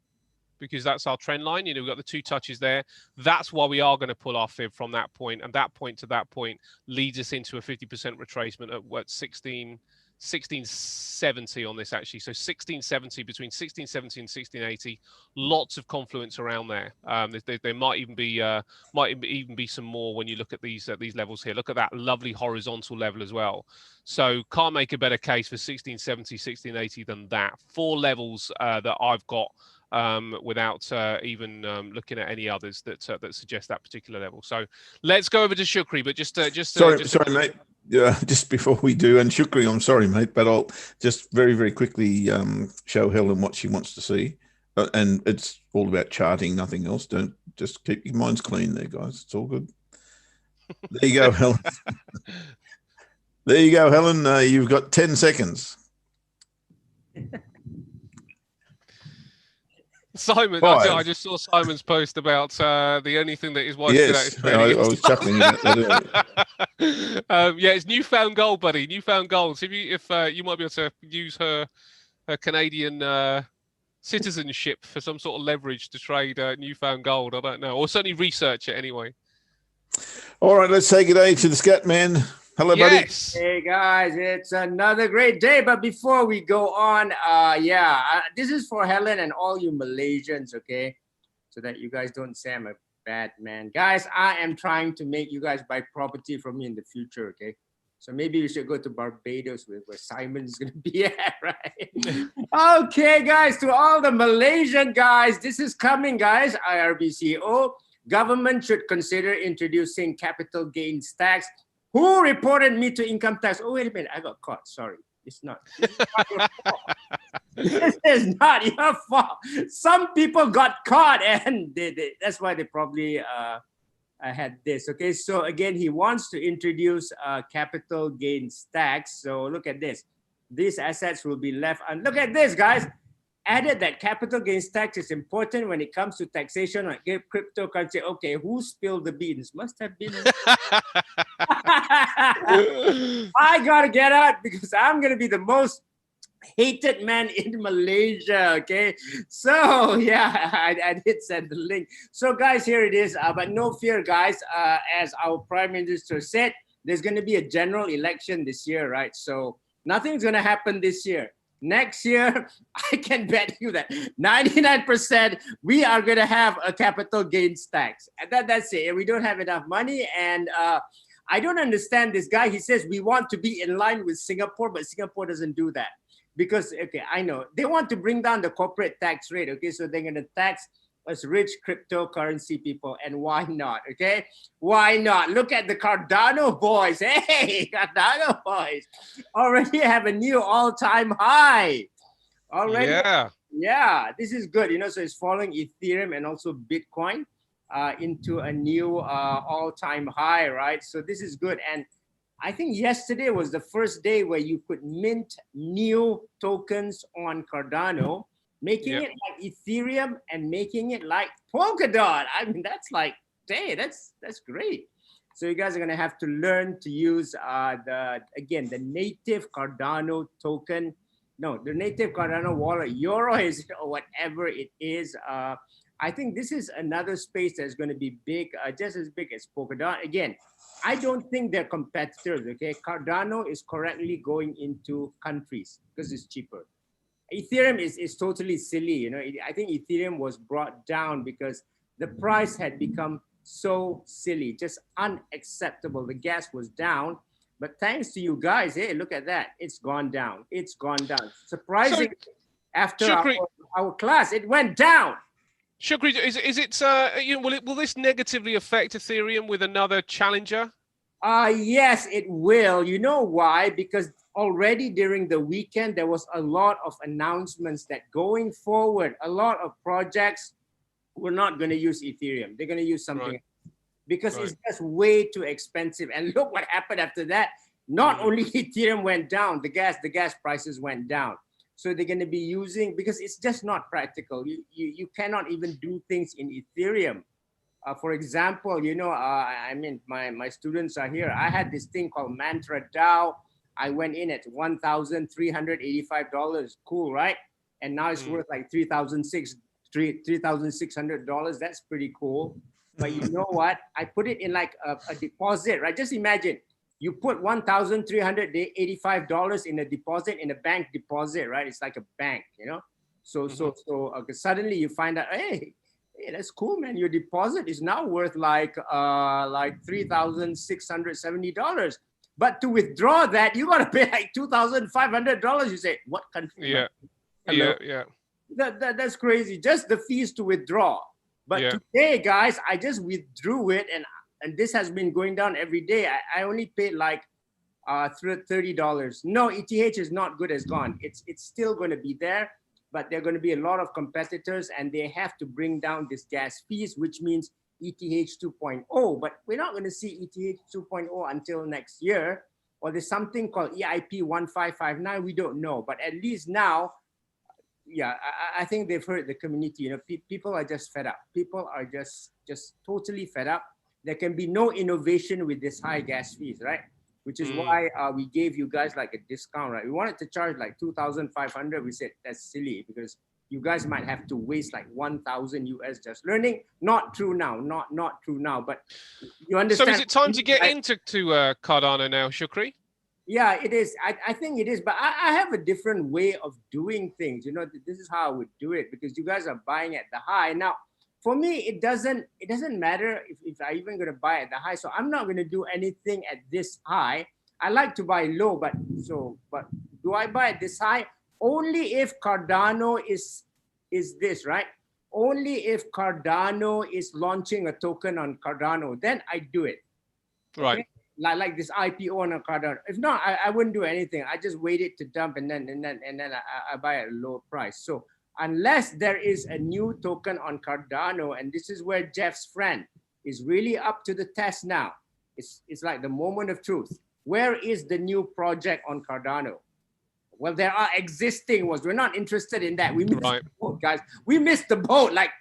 because that's our trend line. We've got the two touches there. That's why we are going to pull our fib from that point, and that point to that point leads us into a 50% retracement at what, 1670 on this, actually. So 1670, between 1670 and 1680, lots of confluence around there. There might even be some more when you look at these levels here. Look at that lovely horizontal level as well. So can't make a better case for 1670, 1680 than that. 4 levels that I've got without even looking at any others that suggest that particular level. So let's go over to Shukri, but sorry, mate. Yeah, just before we do, and Shukri, I'm sorry, mate, but I'll just very, very quickly show Helen what she wants to see. And it's all about charting, nothing else. Don't just keep your minds clean there, guys. It's all good. There you go, Helen. There you go, Helen. You've got 10 seconds. Simon, I just saw Simon's post about the only thing that his wife did out is trading. I was chuckling about that. Yeah, it's newfound gold, buddy. Newfound gold. So if you might be able to use her Canadian citizenship for some sort of leverage to trade newfound gold. I don't know, or certainly research it anyway. All right, let's say good day to the Scatman. Hello, yes. Buddy. Hey, guys, it's another great day. But before we go on, this is for Helen and all you Malaysians, okay? So that you guys don't say I'm a bad man. Guys, I am trying to make you guys buy property from me in the future, okay? So maybe we should go to Barbados where Simon's going to be at, right? Okay, guys, to all the Malaysian guys, this is coming, guys. IRBCO, government should consider introducing capital gains tax. Who reported me to income tax? Oh, wait a minute. I got caught. Sorry. It's not your fault. This is not your fault. Some people got caught, and that's why they probably had this. Okay, so again, he wants to introduce capital gains tax. So look at this. These assets will be left. And look at this, guys. Added that capital gains tax is important when it comes to taxation on cryptocurrency. Okay, who spilled the beans? Must have been. I gotta get out because I'm gonna be the most hated man in Malaysia. Okay, so yeah, I did send the link. So guys, here it is. But no fear, guys. As our Prime Minister said, there's gonna be a general election this year, right? So nothing's gonna happen this year. Next year, I can bet you that 99% we are going to have a capital gains tax. And that's it. We don't have enough money. And I don't understand this guy. He says we want to be in line with Singapore, but Singapore doesn't do that. Because, okay, I know. They want to bring down the corporate tax rate, okay? So they're going to tax us rich cryptocurrency people. And why not, okay? Why not? Look at the Cardano boys. Hey, Cardano boys already have a new all-time high. Already. Yeah, this is good. So it's following Ethereum and also Bitcoin into a new all-time high, right? So this is good. And I think yesterday was the first day where you could mint new tokens on Cardano, making it like Ethereum and making it like Polkadot. I mean, that's like, hey, that's great. So you guys are going to have to learn to use the native Cardano token. No, the native Cardano wallet, Eurois or whatever it is. I think this is another space that's going to be big, just as big as Polkadot. Again, I don't think they're competitors, okay? Cardano is currently going into countries because it's cheaper. Ethereum is totally silly. I think Ethereum was brought down because the price had become so silly, just unacceptable. The gas was down, but thanks to you guys, hey, look at that. It's gone down. It's gone down. Surprising. After our class. It went down. Shukri, is it will this negatively affect Ethereum with another challenger? Yes, it will. You know why? Because already during the weekend, there was a lot of announcements that going forward, a lot of projects were not going to use Ethereum. They're going to use something else because it's just way too expensive. And look what happened after that. Not only Ethereum went down, the gas prices went down. So they're going to be using, because it's just not practical. You cannot even do things in Ethereum. For example, I mean, my students are here. I had this thing called Mantra DAO. I went in at $1,385. Cool, right? And now it's worth like $3,600. That's pretty cool. But you know what? I put it in like a deposit, right? Just imagine you put $1,385 in a deposit, in a bank deposit, right? It's like a bank, So suddenly you find out, hey, that's cool, man. Your deposit is now worth like $3,670. But to withdraw that, you got to pay like $2,500. You say, what country? Yeah. Hello? Yeah. That's crazy. Just the fees to withdraw. But today, guys, I just withdrew it, and this has been going down every day. I only paid like $30. No, ETH is not good as gone. It's still going to be there, but there are going to be a lot of competitors, and they have to bring down this gas fees, which means ETH 2.0. But we're not going to see ETH 2.0 until next year. Or there's something called EIP 1559. We don't know, but at least now, I think they've heard the community. People are just fed up. People are just totally fed up. There can be no innovation with this high gas fees, right? Which is why we gave you guys like a discount, right? We wanted to charge like 2,500. We said that's silly because you guys might have to waste like 1,000 US just learning. Not true now, not true now. But you understand. So is it time to get into Cardano now, Shukri? Yeah, it is. I think it is. But I have a different way of doing things. This is how I would do it because you guys are buying at the high now. For me, it doesn't matter if I even going to buy at the high. So I'm not going to do anything at this high. I like to buy low, but do I buy at this high? Only if Cardano is this, right? Only if Cardano is launching a token on Cardano, then I do it. Right. Okay? Like this IPO on a Cardano. If not, I wouldn't do anything. I just wait it to dump and then I buy at a lower price. So unless there is a new token on Cardano, and this is where Jeff's friend is really up to the test now. It's like the moment of truth. Where is the new project on Cardano? Well, there are existing ones. We're not interested in that. We missed the boat, guys. We missed the boat. Like,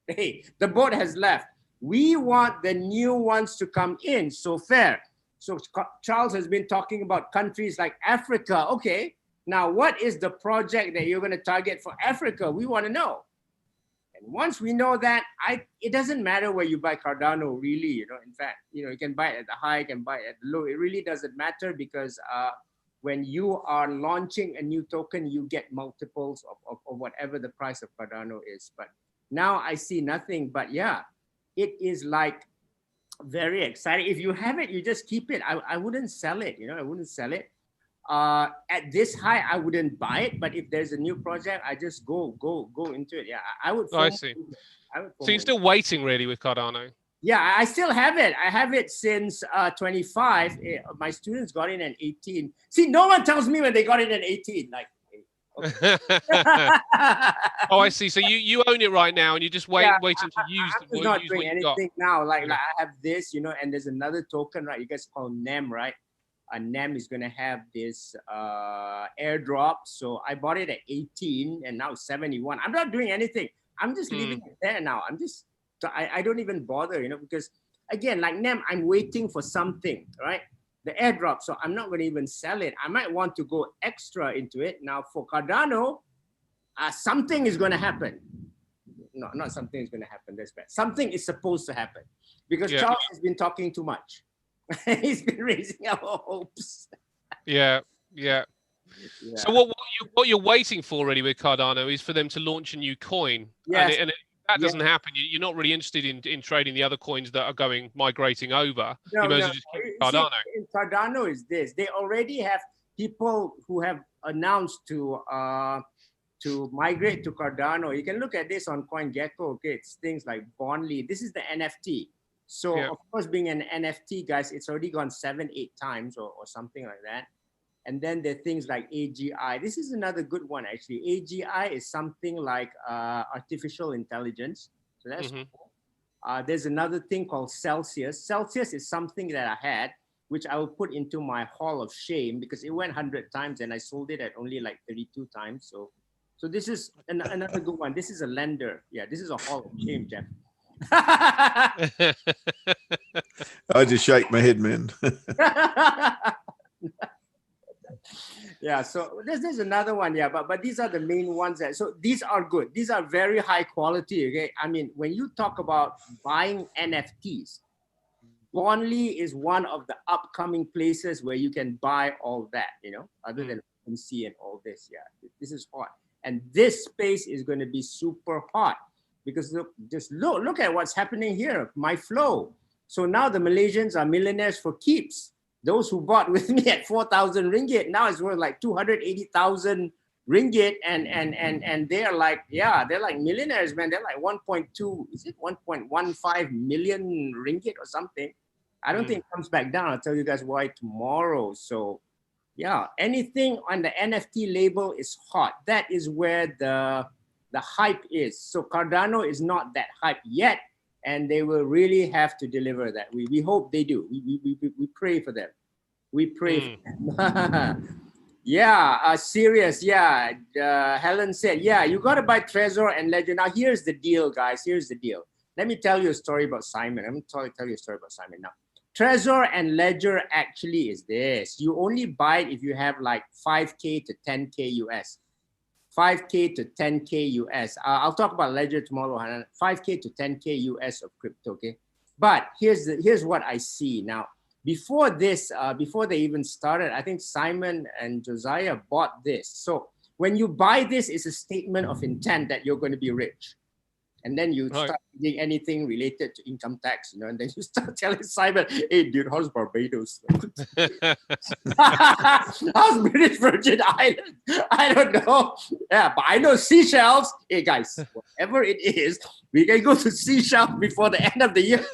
hey, the boat has left. We want the new ones to come in. So fair. So Charles has been talking about countries like Africa. Okay. Now, what is the project that you're going to target for Africa? We want to know. And once we know that, it doesn't matter where you buy Cardano, really. In fact, you can buy it at the high, you can buy it at the low. It really doesn't matter because when you are launching a new token, you get multiples of whatever the price of Cardano is. But now I see nothing. But yeah, it is like very exciting. If you have it, you just keep it. I wouldn't sell it. I wouldn't sell it. At this high, I wouldn't buy it, but if there's a new project, I just go into it. Yeah, I would. I see. So you're still waiting really with Cardano? Yeah, I still have it. I have it since 25. My students got in at 18. See, no one tells me when they got in at 18. Like, okay. Oh, I see. So you own it right now, and you just waiting to use. I'm not doing anything now. Like I have this, and there's another token, right? You guys call NEM, right? NEM is going to have this airdrop. So I bought it at 18 and now 71. I'm not doing anything. I'm just leaving it there now. I don't even bother, because again, like NEM, I'm waiting for something, right? The airdrop. So I'm not going to even sell it. I might want to go extra into it. Now for Cardano, something is going to happen. No, not something is going to happen. That's bad. Something is supposed to happen because Charles has been talking too much. He's been raising our hopes. Yeah. So what you're waiting for really with Cardano is for them to launch a new coin. Yes. And if that doesn't happen, you're not really interested in trading the other coins that are migrating over. No. Just keep Cardano. See, Cardano is this. They already have people who have announced to to migrate to Cardano. You can look at this on CoinGecko. Okay, it's things like Bondly. This is the NFT. So Yeah. of course, being an NFT, guys, it's already gone 7-8 times or something like that. And then there are things like AGI. This is another good one, actually. AGI is something like artificial intelligence. So that's cool. There's another thing called Celsius. Celsius is something that I had, which I will put into my hall of shame because it went 100 times and I sold it at only like 32 times. So this is another good one. This is a lender. Yeah, this is a hall of shame, Jeff. I just shake my head, man. Yeah, so there's another one, yeah, but these are the main ones so these are good. These are very high quality, okay? I mean, when you talk about buying NFTs, Bondly is one of the upcoming places where you can buy all that, other than OpenSea and all this, yeah. This is hot. And this space is going to be super hot because look at what's happening here, my flow. So now the Malaysians are millionaires for keeps. Those who bought with me at 4,000 ringgit, now it's worth like 280,000 ringgit. And they're like, they're like millionaires, man. They're like 1.15 million ringgit or something. I don't think it comes back down. I'll tell you guys why tomorrow. So yeah, anything on the NFT label is hot. That is where the hype is. So Cardano is not that hype yet. And they will really have to deliver that. We hope they do. We pray for them. We pray for them. Yeah, serious. Yeah, Helen said, yeah, you got to buy Trezor and Ledger. Now, here's the deal, guys. Here's the deal. Let me tell you a story about Simon. I'm going to tell you a story about Simon now. Trezor and Ledger actually is this. You only buy it if you have like 5K to 10K US. 5K to 10K US. I'll talk about Ledger tomorrow. 5K to 10K US of crypto, okay? But here's what I see now. Before this, before they even started, I think Simon and Josiah bought this. So when you buy this, it's a statement of intent that you're going to be rich. And then you start doing anything related to income tax, and then you start telling Simon, hey, dude, how's Barbados? How's British Virgin Islands? I don't know. Yeah, but I know Seychelles. Hey, guys, whatever it is, we can go to Seychelles before the end of the year.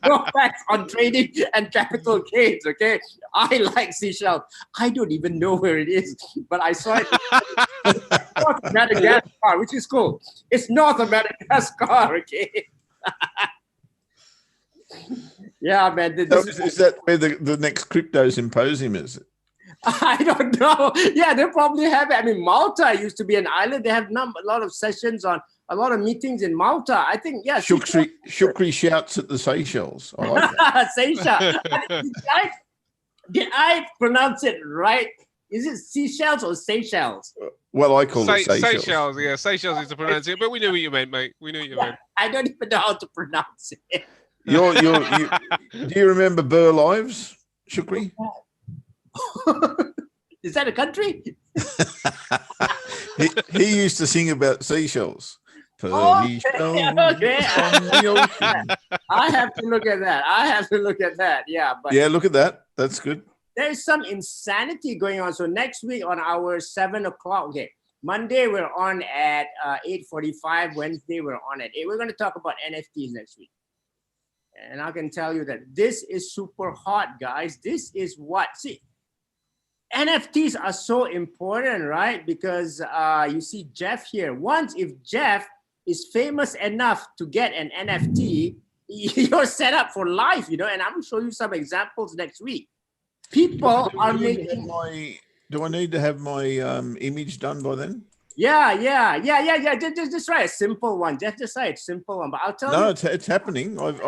No tax on trading and capital gains, okay? I like Seychelles. I don't even know where it is, but I saw it. North Madagascar, which is cool. It's north of Madagascar, okay? Yeah, man. Is that where the next crypto symposium is? I don't know. Yeah, they probably have it. I mean, Malta used to be an island. They have a lot of sessions on a lot of meetings in Malta. I think, yeah. Shukri shouts at the Seychelles. I like that. Seychelles. Did I pronounce it right? Is it Seychelles or Seychelles? Well, I call it Seychelles. Seychelles, yeah. Seychelles is to pronounce it, but we knew what you meant, mate. We knew what you meant. I don't even know how to pronounce it. Do you remember Burr Lives, Shukri? Is that a country? he used to sing about seashells. Okay. I have to look at that. Yeah, but yeah, look at that. That's good. There's some insanity going on. So next week on our 7 o'clock, okay, Monday we're on at 8:45. Wednesday we're on at 8. We're going to talk about NFTs next week. And I can tell you that this is super hot, guys. This is what, see, NFTs are so important, right? Because you see Jeff here. Once if Jeff is famous enough to get an NFT, you're set up for life, and I'm going to show you some examples next week. People are making. Do I need to have my image done by then? Yeah. Just write a simple one. Just write a simple one. But I'll tell you. No, it's happening. I've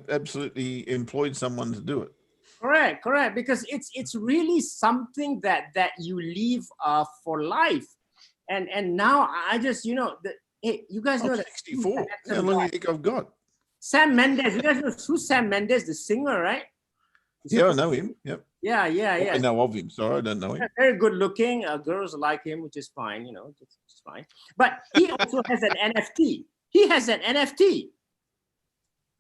absolutely employed someone to do it. Correct. Because it's really something that you leave for life. And now I just hey, you guys know that 64. How long do you think I've got? Sam Mendes. You guys know who's Sam Mendes, the singer, right? Yeah, I know him. Yep. Yeah. I know of him. Sorry, I don't know him. Very good looking. Girls like him, which is fine. It's fine. But he also has an NFT.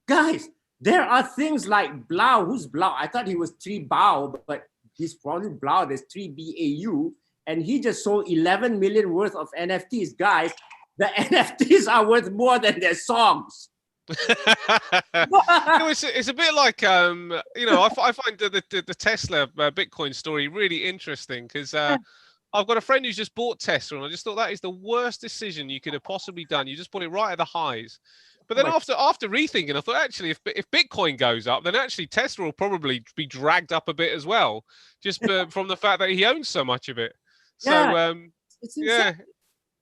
Guys, there are things like Blau. Who's Blau? I thought he was 3 Bao, but he's probably Blau. There's 3 BAU. and he just sold 11 million worth of NFTs. Guys, the NFTs are worth more than their songs. It's a bit like I find the Tesla Bitcoin story really interesting because I've got a friend who's just bought Tesla, and I just thought that is the worst decision you could have possibly done. You just bought it right at the highs. But then after rethinking, I thought actually if Bitcoin goes up, then actually Tesla will probably be dragged up a bit as well, just from the fact that he owns so much of it. So it's insane.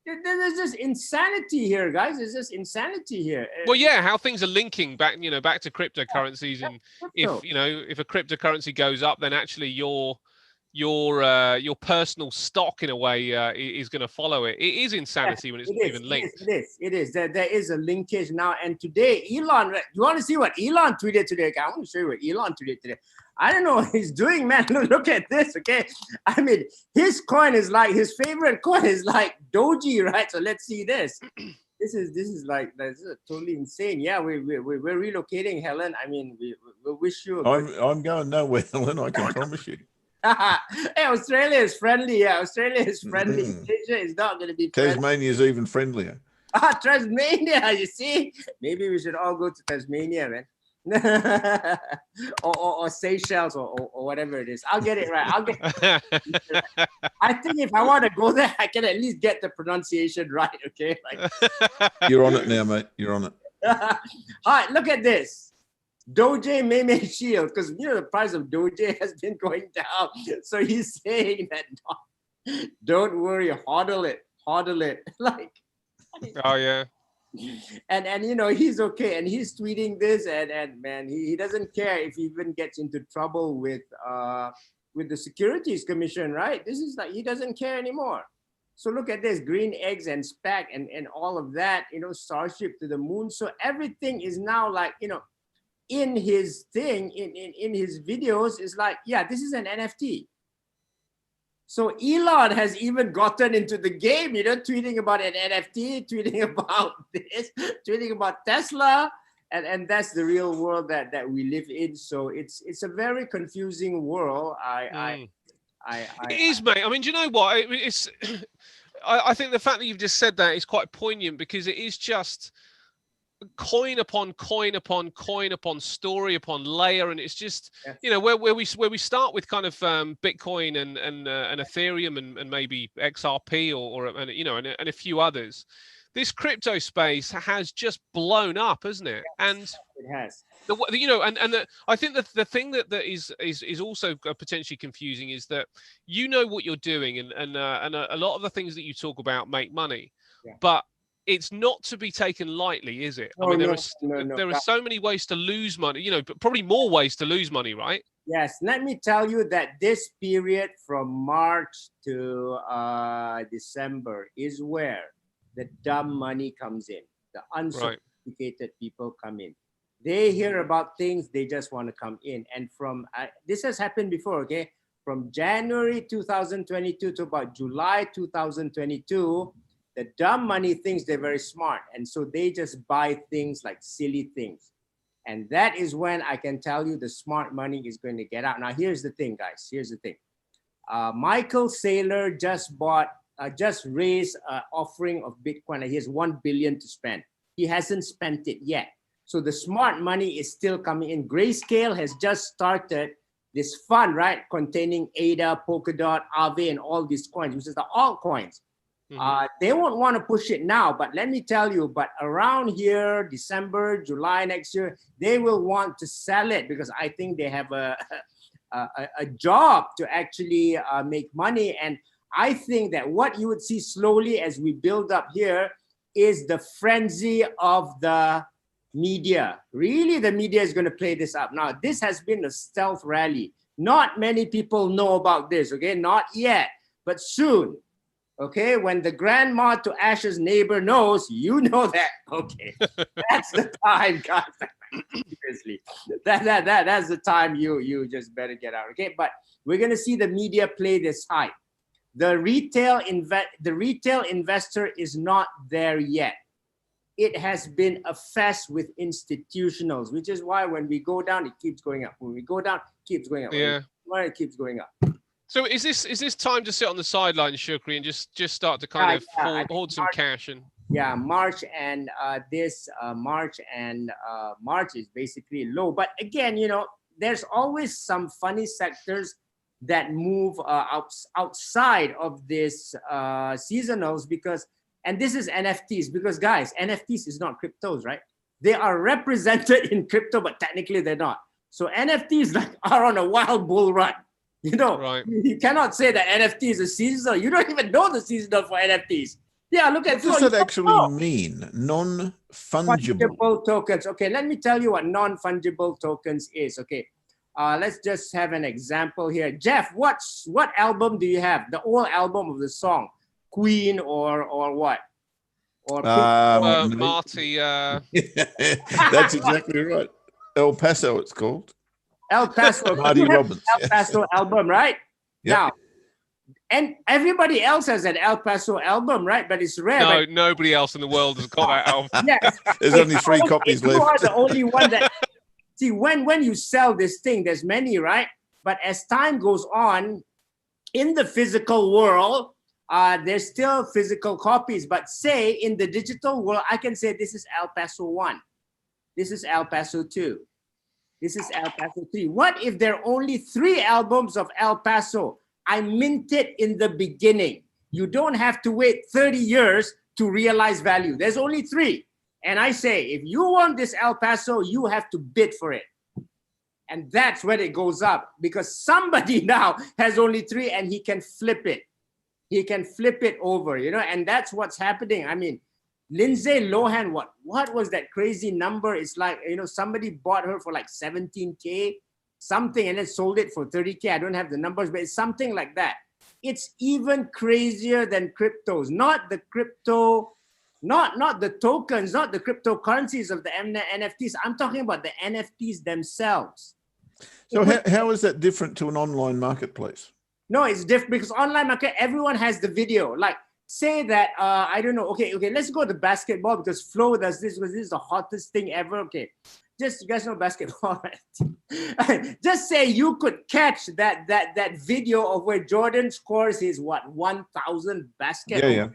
There's just insanity here, guys. There's just insanity here. Well, yeah, how things are linking back to cryptocurrencies, and if a cryptocurrency goes up, then actually your personal stock in a way is going to follow it. It is insanity when it's not even linked. It is. There is a linkage now. And today, Elon, you want to see what Elon tweeted today? Okay, I want to show you what Elon tweeted today. I don't know what he's doing, man. Look at this, okay? I mean, his favorite coin is like Doji, right? So let's see this. This is totally insane. Yeah, we're relocating, Helen. I mean, we wish you. I'm going nowhere, Helen. I can promise you. Hey, Australia is friendly. Yeah, Australia is friendly. Asia is not going to be friendly. Tasmania is even friendlier. Tasmania, you see? Maybe we should all go to Tasmania, man. or Seychelles or whatever it is. I'll get it right. I think if I want to go there, I can at least get the pronunciation right, okay? You're on it now, mate. You're on it. All right, look at this. Doge Meme Shield, because the price of Doge has been going down. So he's saying that don't worry, hodl it. Oh yeah. And he's okay, and he's tweeting this, and man, he doesn't care if he even gets into trouble with the Securities Commission, right? This is he doesn't care anymore. So look at this, green eggs and SPAC and all of that, Starship to the moon. So everything is now in his thing, in his videos is this is an NFT. So Elon has even gotten into the game, tweeting about an NFT, tweeting about this, tweeting about Tesla, and that's the real world that we live in. So it's a very confusing world. It is, mate. I mean, do you know what? It's I think the fact that you've just said that is quite poignant, because it is just coin upon coin upon coin upon story upon layer, and it's just where we start with kind of Bitcoin and Ethereum and maybe XRP or and a few others. This crypto space has just blown up, hasn't it? And it has. I think that the thing that is also potentially confusing is that what you're doing, and a lot of the things that you talk about make money, but it's not to be taken lightly, is it? I mean, there are so many ways to lose money, but probably more ways to lose money, right? Yes. Let me tell you that this period from March to December is where the dumb money comes in. The unsophisticated people come in. They hear about things, they just want to come in. And from this has happened before, okay? From January 2022 to about July 2022, the dumb money thinks they're very smart. And so they just buy things like silly things. And that is when I can tell you the smart money is going to get out. Now, here's the thing, guys. Here's the thing. Michael Saylor just raised an offering of Bitcoin. He has 1 billion to spend. He hasn't spent it yet. So the smart money is still coming in. Grayscale has just started this fund, right? Containing ADA, Polkadot, Aave, and all these coins, which is the altcoins. They won't want to push it now, but let me tell you, but around here, December, July next year, they will want to sell it, because I think they have a job to actually make money. And I think that what you would see slowly as we build up here is the frenzy of the media. Really, the media is going to play this up. Now, this has been a stealth rally. Not many people know about this, okay? Not yet, but soon. Okay, when the grandma to Ash's neighbor knows, you know that. Okay, that's the time, guys. Seriously, that's the time you just better get out. Okay, but we're gonna see the media play this hype. The retail investor is not there yet. It has been a fest with institutionals, which is why when we go down, it keeps going up. When we go down, it keeps going up. Yeah. When it keeps going up. So is this time to sit on the sidelines, Shukri, and just start to kind of hoard some cash and? Yeah, March and March is basically low. But again, you know, there's always some funny sectors that move outside of this seasonals because, and this is NFTs because guys, NFTs is not cryptos, right? They are represented in crypto, but technically they're not. So NFTs like are on a wild bull run. You know, right. You cannot say that NFT is a seasonal. You don't even know the seasonal for NFTs. Yeah, look at what does that actually mean? Non-fungible tokens. Okay, let me tell you what non-fungible tokens is. Okay, let's just have an example here. Jeff, what album do you have? The old album of the song, Queen or what? Or Marty. That's exactly right. El Paso, it's called. El Paso. Marty Robbins. El Paso album, right? Yep. Now, and everybody else has an El Paso album, right? But it's rare. No, nobody else in the world has got that album. Yes. There's only 3 copies left. You are the only one that... See, when you sell this thing, there's many, right? But as time goes on, in the physical world, there's still physical copies. But say in the digital world, I can say this is El Paso 1. This is El Paso 2. This is El Paso 3. What if there are only 3 albums of El Paso? I mint it in the beginning. You don't have to wait 30 years to realize value. There's only 3. And I say, if you want this El Paso, you have to bid for it. And that's when it goes up because somebody now has only 3 and he can flip it. He can flip it over, you know, and that's what's happening. I mean, Lindsay Lohan, what was that crazy number? It's like, you know, somebody bought her for like 17K something and then sold it for 30K. I don't have the numbers, but it's something like that. It's even crazier than cryptos, not the crypto, not the tokens, not the cryptocurrencies of the NFTs. I'm talking about the NFTs themselves. So how is that different to an online marketplace? No, it's different because online market, everyone has the video. Like say that, I don't know. Okay, let's go to basketball because Flo does this because this is the hottest thing ever. Okay, just you guys know basketball, right? Just say you could catch that video of where Jordan scores his 1,000 basket. Yeah.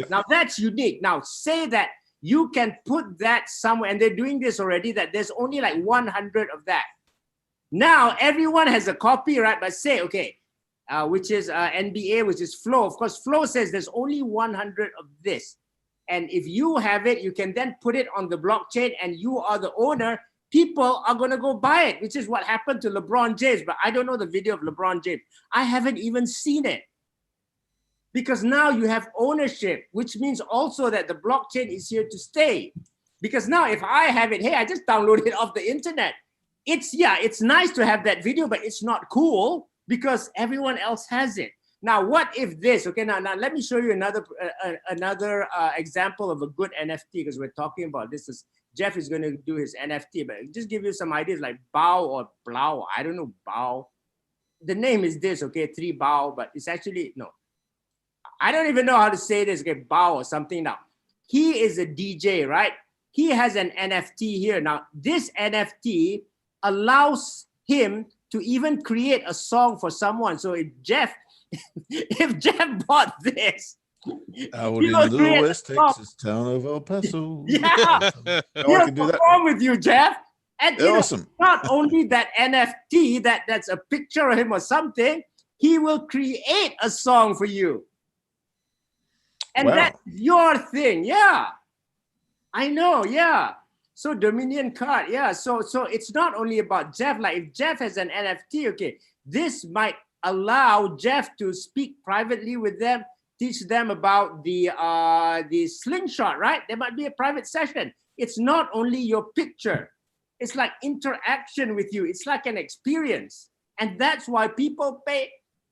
Now that's unique. Now say that you can put that somewhere, and they're doing this already, that there's only like 100 of that. Now everyone has a copy, right? But say, okay, which is NBA, which is Flo. Of course, Flo says there's only 100 of this. And if you have it, you can then put it on the blockchain and you are the owner. People are going to go buy it, which is what happened to LeBron James. But I don't know the video of LeBron James. I haven't even seen it. Because now you have ownership, which means also that the blockchain is here to stay. Because now if I have it, hey, I just downloaded it off the internet. It's nice to have that video, but it's not cool because everyone else has it. Now, what if this? Okay, now let me show you another example of a good NFT because we're talking about this. Jeff is going to do his NFT, but just give you some ideas like Bao or Blau. I don't know Bao. The name is this, okay, 3 Bao, but it's actually no. I don't even know how to say this, okay, Bao or something. Now, he is a DJ, right? He has an NFT here. Now, this NFT allows him to even create a song for someone. So if Jeff bought this, out in the West Texas town of El Paso. Yeah, I can do that. What's wrong with you, Jeff? And awesome. Not only that NFT, that's a picture of him or something, he will create a song for you. And that's your thing. Yeah, I know. Yeah. So Dominion card. Yeah. So it's not only about Jeff. Like if Jeff has an NFT, okay, this might allow Jeff to speak privately with them, teach them about the slingshot, right? There might be a private session. It's not only your picture. It's like interaction with you. It's like an experience. And that's why people pay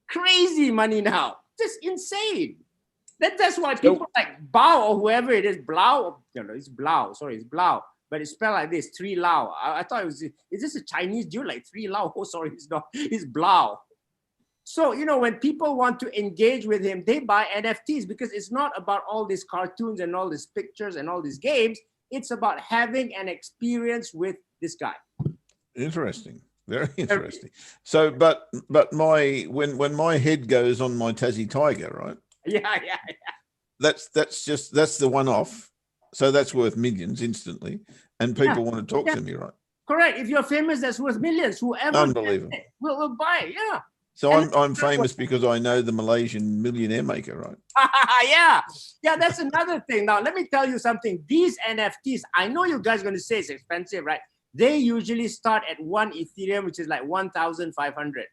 crazy money now. Just insane. That's why people like Bao or whoever it is, Blau, it's Blau. Sorry, it's Blau. But it's spelled like this, 3 Lao. I thought it was, is this a Chinese dude? Like 3 Lao? Oh, sorry, it's not. It's Blau. So, when people want to engage with him, they buy NFTs because it's not about all these cartoons and all these pictures and all these games. It's about having an experience with this guy. Interesting. Very interesting. So, but when my head goes on my Tassie Tiger, right? Yeah. That's the one off. So that's worth millions instantly, and people want to talk to me, right? Correct. If you're famous, that's worth millions. Whoever Unbelievable. will buy it. Yeah. So I'm famous because I know the Malaysian millionaire maker, right? Yeah. That's another thing. Now, let me tell you something. These NFTs, I know you guys are going to say it's expensive, right? They usually start at 1 Ethereum, which is like 1,500.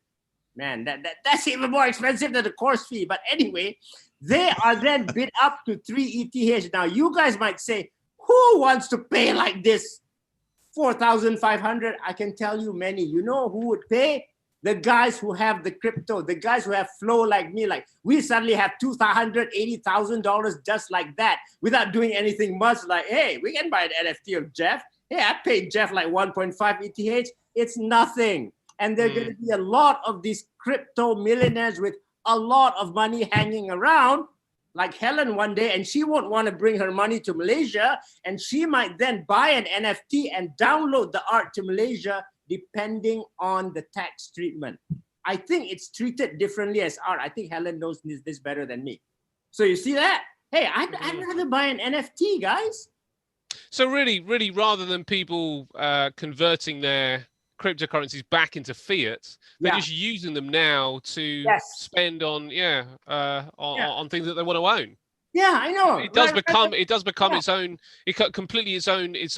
Man, that's even more expensive than the course fee. But anyway, they are then bid up to 3 ETH. Now, you guys might say, who wants to pay like this? 4,500. I can tell you many. You know who would pay? The guys who have the crypto, the guys who have flow like me. Like we suddenly have $280,000 just like that without doing anything much. Like, hey, we can buy an NFT of Jeff. Hey, I paid Jeff like 1.5 ETH. It's nothing. And there are going to be a lot of these crypto millionaires with a lot of money hanging around, like Helen one day, and she won't want to bring her money to Malaysia, and she might then buy an NFT and download the art to Malaysia, depending on the tax treatment. I think it's treated differently as art. I think Helen knows this better than me. So you see that? Hey, I'd rather buy an NFT, guys. So really, rather than people converting their cryptocurrencies back into fiat, they're just using them now to spend on on things that they want to own. Yeah, I know. It does become its own, completely its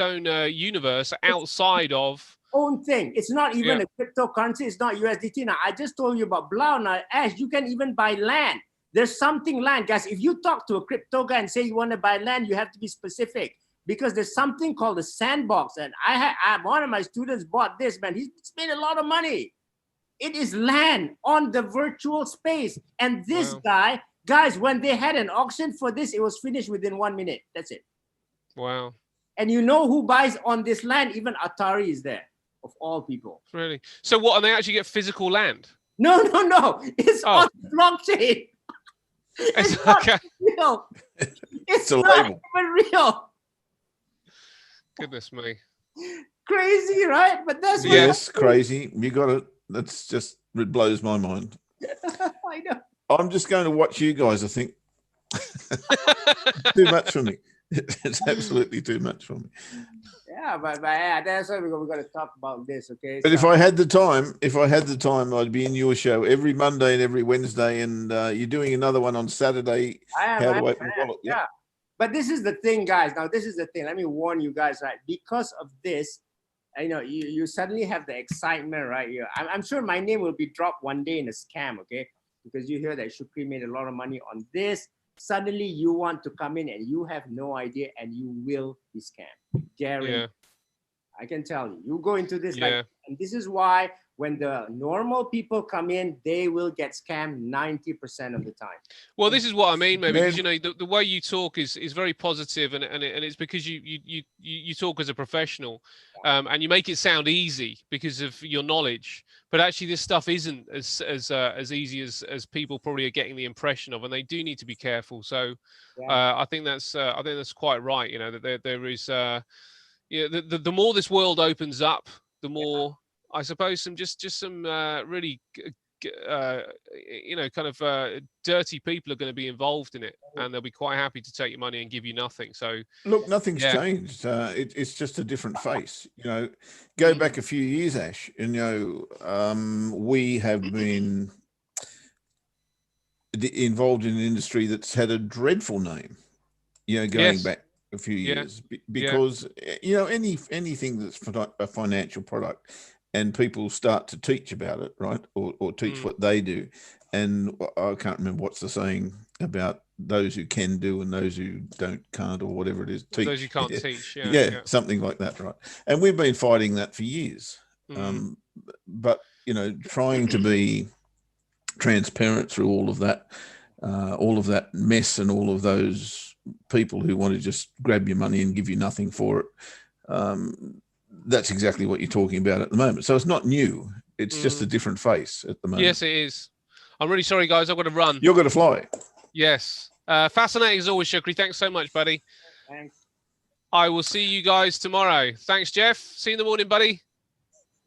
own universe outside of own thing. It's not even a cryptocurrency. It's not USDT. Now I just told you about Blau. Now, Ash, you can even buy land. There's something land, guys. If you talk to a crypto guy and say you want to buy land, you have to be specific, because there's something called the sandbox. And one of my students bought this, man. He spent a lot of money. It is land on the virtual space. And this guy, guys, when they had an auction for this, it was finished within 1 minute. That's it. Wow. And you know who buys on this land? Even Atari is there, of all people. Really? So what, and they actually get physical land? No. It's on the blockchain. It's not real. It's a not label. even real. Goodness me. Crazy, right? But that's yes, crazy. You got it. That's just, it blows my mind. I know. I'm just going to watch you guys, I think. Too much for me. It's absolutely too much for me. Yeah, but that's why we're going to talk about this, okay? But if I had the time, I'd be in your show every Monday and every Wednesday, and you're doing another one on Saturday. Yeah. But this is the thing, guys. Now, this is the thing. Let me warn you guys, right? Because of this, you suddenly have the excitement, right? I'm sure my name will be dropped one day in a scam, okay? Because you hear that Shukri made a lot of money on this. Suddenly, you want to come in and you have no idea, and you will be scammed. Guaranteed. Yeah. I can tell you. You go into this, and this is why when the normal people come in, they will get scammed 90% of the time. Well, this is what I mean, maybe, because the way you talk is very positive, and it's because you talk as a professional, and you make it sound easy because of your knowledge. But actually, this stuff isn't as easy as people probably are getting the impression of, and they do need to be careful. So, I think that's quite right. That there is, the more this world opens up, the more I suppose some really kind of dirty people are going to be involved in it, and they'll be quite happy to take your money and give you nothing. So look, nothing's changed. It's just a different face. Go back a few years, Ash. We have been involved in an industry that's had a dreadful name. Going back a few years, because anything that's a financial product, and people start to teach about it, right? Or teach what they do. And I can't remember what's the saying about those who can do and those who can't, or whatever it is. Teach. Those who can't teach. Something like that, right? And we've been fighting that for years. But, trying to be transparent through all of that mess, and all of those people who want to just grab your money and give you nothing for it. That's exactly what you're talking about at the moment. So it's not new. It's just a different face at the moment. Yes, it is. I'm really sorry, guys. I've got to run. You're going to fly. Yes. Fascinating as always, Shukri. Thanks so much, buddy. Thanks. I will see you guys tomorrow. Thanks, Jeff. See you in the morning, buddy.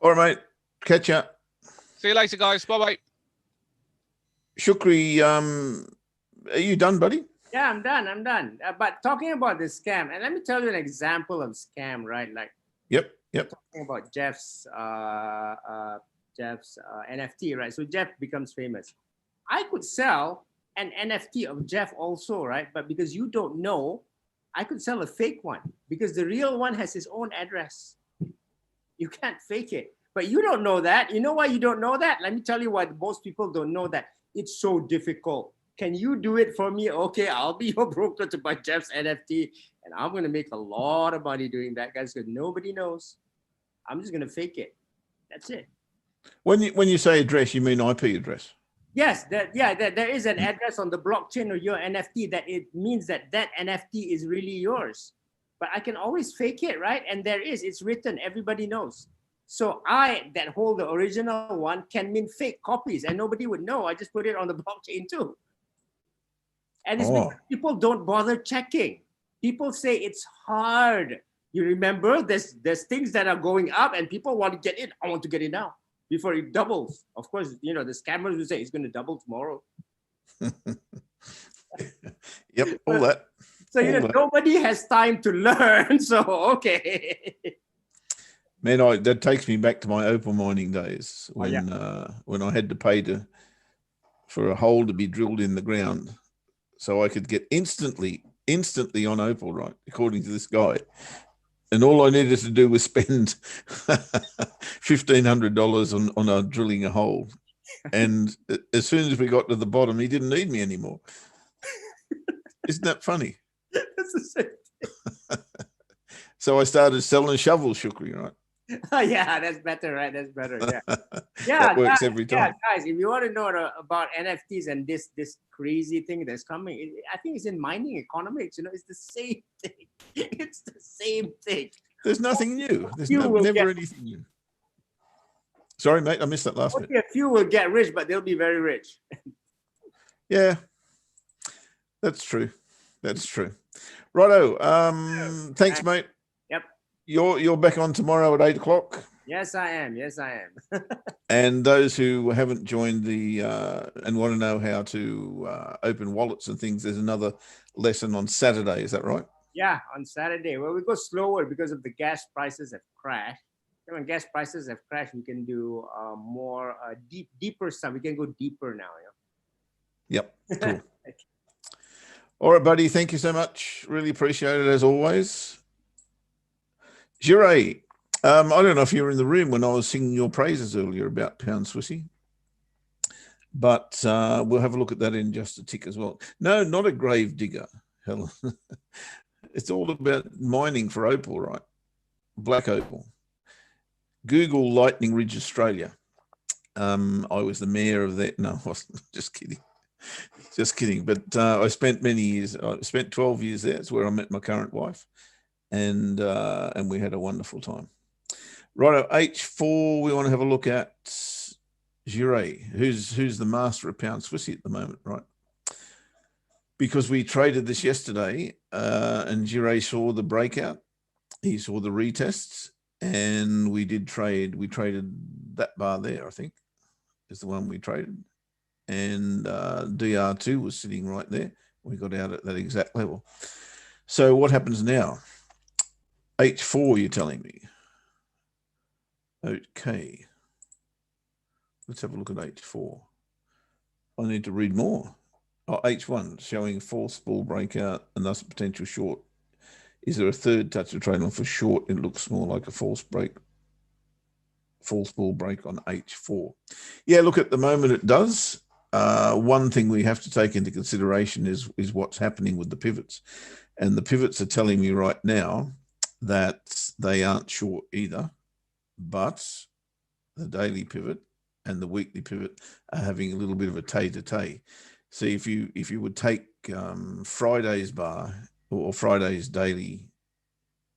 All right, mate. Catch ya. See you later, guys. Bye-bye. Shukri, are you done, buddy? Yeah, I'm done. But talking about the scam, and let me tell you an example of scam, right? Like, Yep. talking about Jeff's NFT, right? So Jeff becomes famous. I could sell an NFT of Jeff also, right? But because you don't know, I could sell a fake one because the real one has his own address. You can't fake it. But you don't know that. You know why you don't know that? Let me tell you why most people don't know that. It's so difficult. Can you do it for me? Okay, I'll be your broker to buy Jeff's NFT. And I'm going to make a lot of money doing that, guys, because nobody knows. I'm just going to fake it. That's it. When you say address, you mean IP address? Yes, there is an address on the blockchain of your NFT that it means that NFT is really yours. But I can always fake it, right? And it's written, everybody knows. So I, that hold the original one, can mint fake copies and nobody would know. I just put it on the blockchain too. And it's because people don't bother checking. People say it's hard. You remember, there's things that are going up and people want to get in. I want to get in now before it doubles. Of course, the scammers will say it's going to double tomorrow. Yep, all that. So, nobody has time to learn. So, okay. Man, that takes me back to my opal mining days when I had to pay for a hole to be drilled in the ground so I could get instantly on opal, right, according to this guy. And all I needed to do was spend $1,500 on drilling a hole. And as soon as we got to the bottom, he didn't need me anymore. Isn't that funny? That's the same thing. So I started selling shovels, Shukri, right? Oh, yeah, that's better, right? That's better. Yeah. That works every time. Yeah, guys, if you want to know about NFTs and this crazy thing that's coming, I think it's in mining economics. It's the same thing. It's the same thing. There's nothing new. There's never anything new. Sorry, mate, I missed that last bit. A few will get rich, but they'll be very rich. Yeah, that's true. Righto. Thanks, mate. Yep. You're back on tomorrow at 8 o'clock. Yes, I am. And those who haven't joined and want to know how to open wallets and things, there's another lesson on Saturday. Is that right? Yeah, on Saturday. Well, we go slower because of the gas prices have crashed. When gas prices have crashed, we can do more deeper stuff. We can go deeper now. Yep. Cool. All right, buddy. Thank you so much. Really appreciate it as always. Jiray, I don't know if you were in the room when I was singing your praises earlier about Pound Swissy, but we'll have a look at that in just a tick as well. No, not a grave digger, Helen. It's all about mining for opal, right? Black opal. Google Lightning Ridge, Australia. I was the mayor of that. No, I wasn't. Just kidding. But I spent many years. I spent 12 years there. It's where I met my current wife, and we had a wonderful time. Right, H4. We want to have a look at Jiray, who's the master of Pound Swissy at the moment, right? Because we traded this yesterday, and Jiray saw the breakout. He saw the retests, and we did trade. We traded that bar there, I think, is the one we traded. And DR2 was sitting right there. We got out at that exact level. So what happens now? H4, you're telling me. Okay. Let's have a look at H4. I need to read more. Oh, H1 showing false bull breakout and thus a potential short. Is there a third touch of trade on for short? It looks more like a false bull break on H4. Yeah, look, at the moment it does. One thing we have to take into consideration is what's happening with the pivots. And the pivots are telling me right now that they aren't short either, but the daily pivot and the weekly pivot are having a little bit of a tay-to-tay. See, if you would take Friday's bar or Friday's daily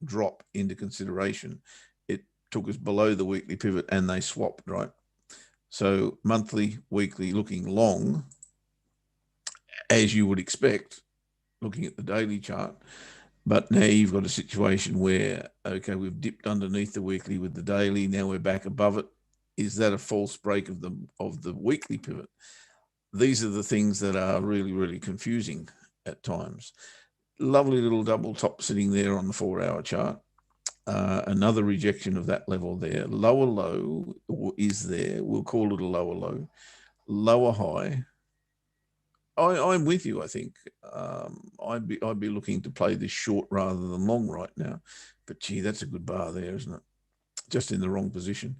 drop into consideration, it took us below the weekly pivot and they swapped, right? So monthly, weekly, looking long, as you would expect, looking at the daily chart. But now you've got a situation where, okay, we've dipped underneath the weekly with the daily. Now we're back above it is that a false break of the weekly pivot? These are the things that are really, really confusing at times. Lovely little double top sitting there on the 4-hour chart. Another rejection of that level there. Lower low is there. We'll call it a lower low. Lower high. I'm with you. I think I'd be looking to play this short rather than long right now. But gee, that's a good bar there, isn't it? Just in the wrong position.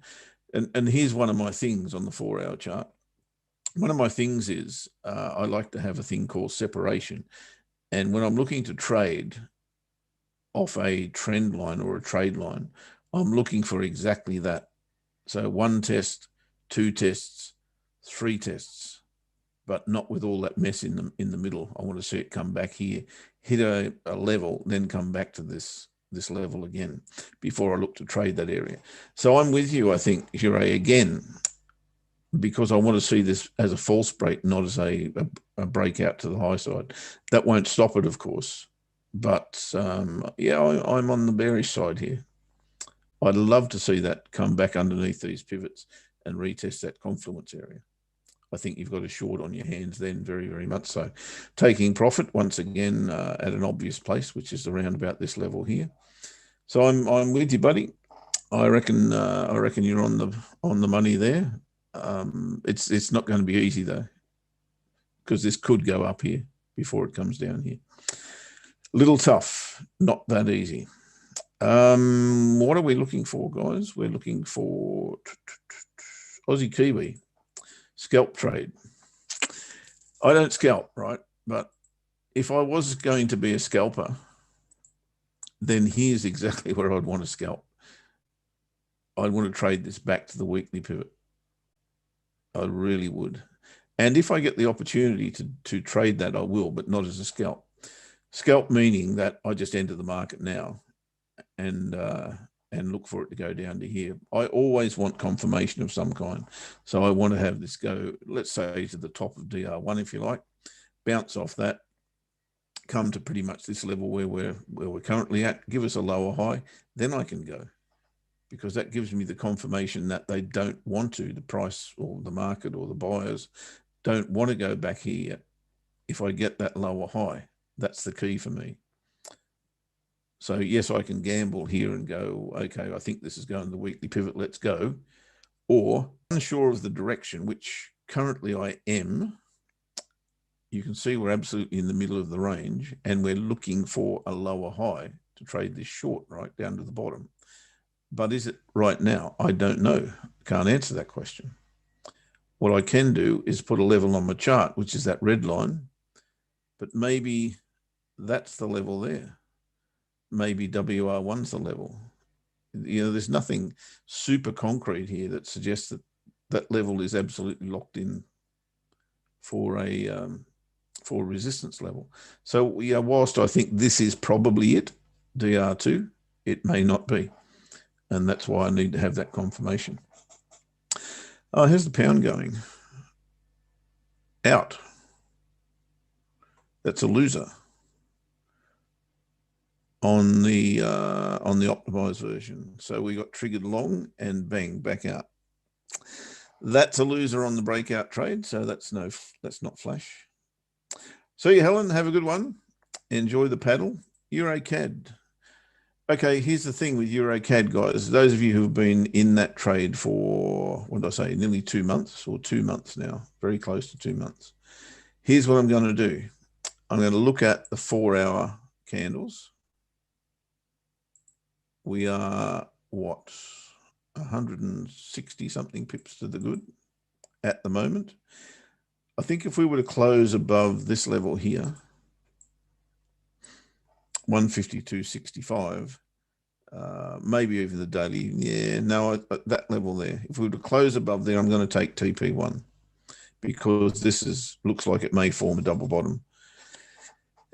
And here's one of my things on the 4-hour chart. One of my things is I like to have a thing called separation. And when I'm looking to trade off a trend line or a trade line, I'm looking for exactly that. So 1 test, 2 tests, 3 tests, but not with all that mess in the middle. I want to see it come back here, hit a level, then come back to this level again before I look to trade that area. So I'm with you, I think, Jure, again, because I want to see this as a false break, not as a breakout to the high side. That won't stop it, of course. But yeah, I'm on the bearish side here. I'd love to see that come back underneath these pivots and retest that confluence area. I think you've got a short on your hands then, very, very much so. Taking profit once again at an obvious place, which is around about this level here. So I'm with you, buddy. I reckon you're on the money there. It's not going to be easy though, because this could go up here before it comes down here. Little tough, not that easy. What are we looking for, guys? We're looking for Aussie Kiwi scalp trade. I don't scalp, right? But if I was going to be a scalper, then here's exactly where I'd want to scalp. I'd want to trade this back to the weekly pivot. I really would. And if I get the opportunity to trade that, I will, but not as a scalp. Scalp meaning that I just enter the market now and look for it to go down to here. I always want confirmation of some kind. So I want to have this go, let's say, to the top of DR1, if you like, bounce off that, come to pretty much this level where we're currently at, give us a lower high, then I can go. Because that gives me the confirmation that they don't want to, the price or the market or the buyers don't want to go back here if I get that lower high. That's the key for me. So yes, I can gamble here and go, okay, I think this is going to the weekly pivot, let's go. Or unsure of the direction, which currently I am. You can see we're absolutely in the middle of the range and we're looking for a lower high to trade this short right down to the bottom. But is it right now? I don't know. Can't answer that question. What I can do is put a level on my chart, which is that red line, but maybe that's the level there. Maybe WR1's the level. You know, there's nothing super concrete here that suggests that that level is absolutely locked in for a resistance level. So yeah, whilst I think this is probably it, DR2, it may not be. And that's why I need to have that confirmation. Oh, here's the pound going. Out. That's a loser on the optimized version. So we got triggered long and bang, back out. That's a loser on the breakout trade. So that's not flash. So yeah, Helen, have a good one. Enjoy the paddle. EuroCAD. Okay, here's the thing with EuroCAD, guys. Those of you who've been in that trade for, what did I say, nearly 2 months or 2 months now, very close to 2 months. Here's what I'm going to do. I'm going to look at the 4-hour candles. We are, what, 160 something pips to the good at the moment. I think if we were to close above this level here, 152.65, maybe even the daily. Yeah, no, that level there. If we were to close above there, I'm going to take TP1 because this looks like it may form a double bottom.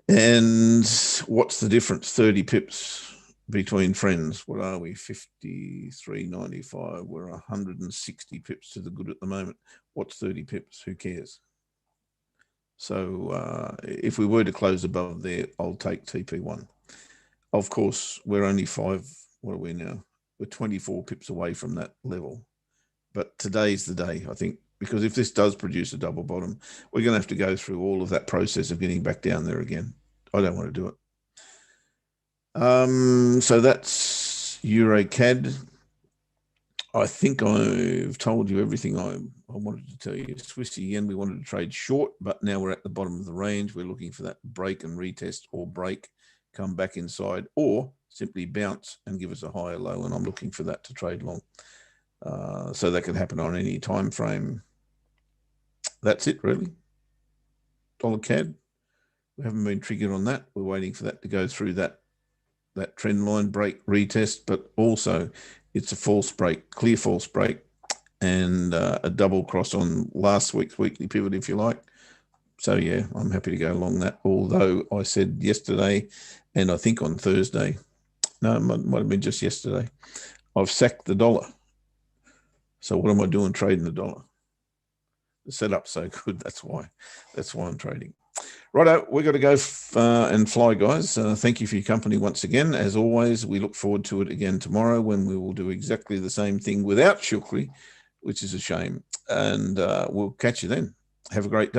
And what's the difference? 30 pips between friends. What are we? 53.95. We're 160 pips to the good at the moment. What's 30 pips? Who cares? So if we were to close above there, I'll take TP1. Of course, we're only what are we now? We're 24 pips away from that level. But today's the day, I think, because if this does produce a double bottom, we're going to have to go through all of that process of getting back down there again. I don't want to do it. So that's EuroCAD. I think I've told you everything I wanted to tell you. Swissy yen, we wanted to trade short, but now we're at the bottom of the range. We're looking for that break and retest, or break, come back inside, or simply bounce and give us a higher low. And I'm looking for that to trade long. So that can happen on any time frame. That's it, really. Dollar CAD, we haven't been triggered on that. We're waiting for that to go through that trend line, break, retest, but also it's a false break, clear false break, and a double cross on last week's weekly pivot, if you like. So yeah, I'm happy to go along that. Although I said yesterday, and I think on Thursday, no, it might have been just yesterday, I've sacked the dollar. So what am I doing trading the dollar? The setup's so good. That's why I'm trading. Righto, we've got to go and fly, guys. Thank you for your company once again. As always, we look forward to it again tomorrow, when we will do exactly the same thing without Shukri, which is a shame. And we'll catch you then. Have a great day.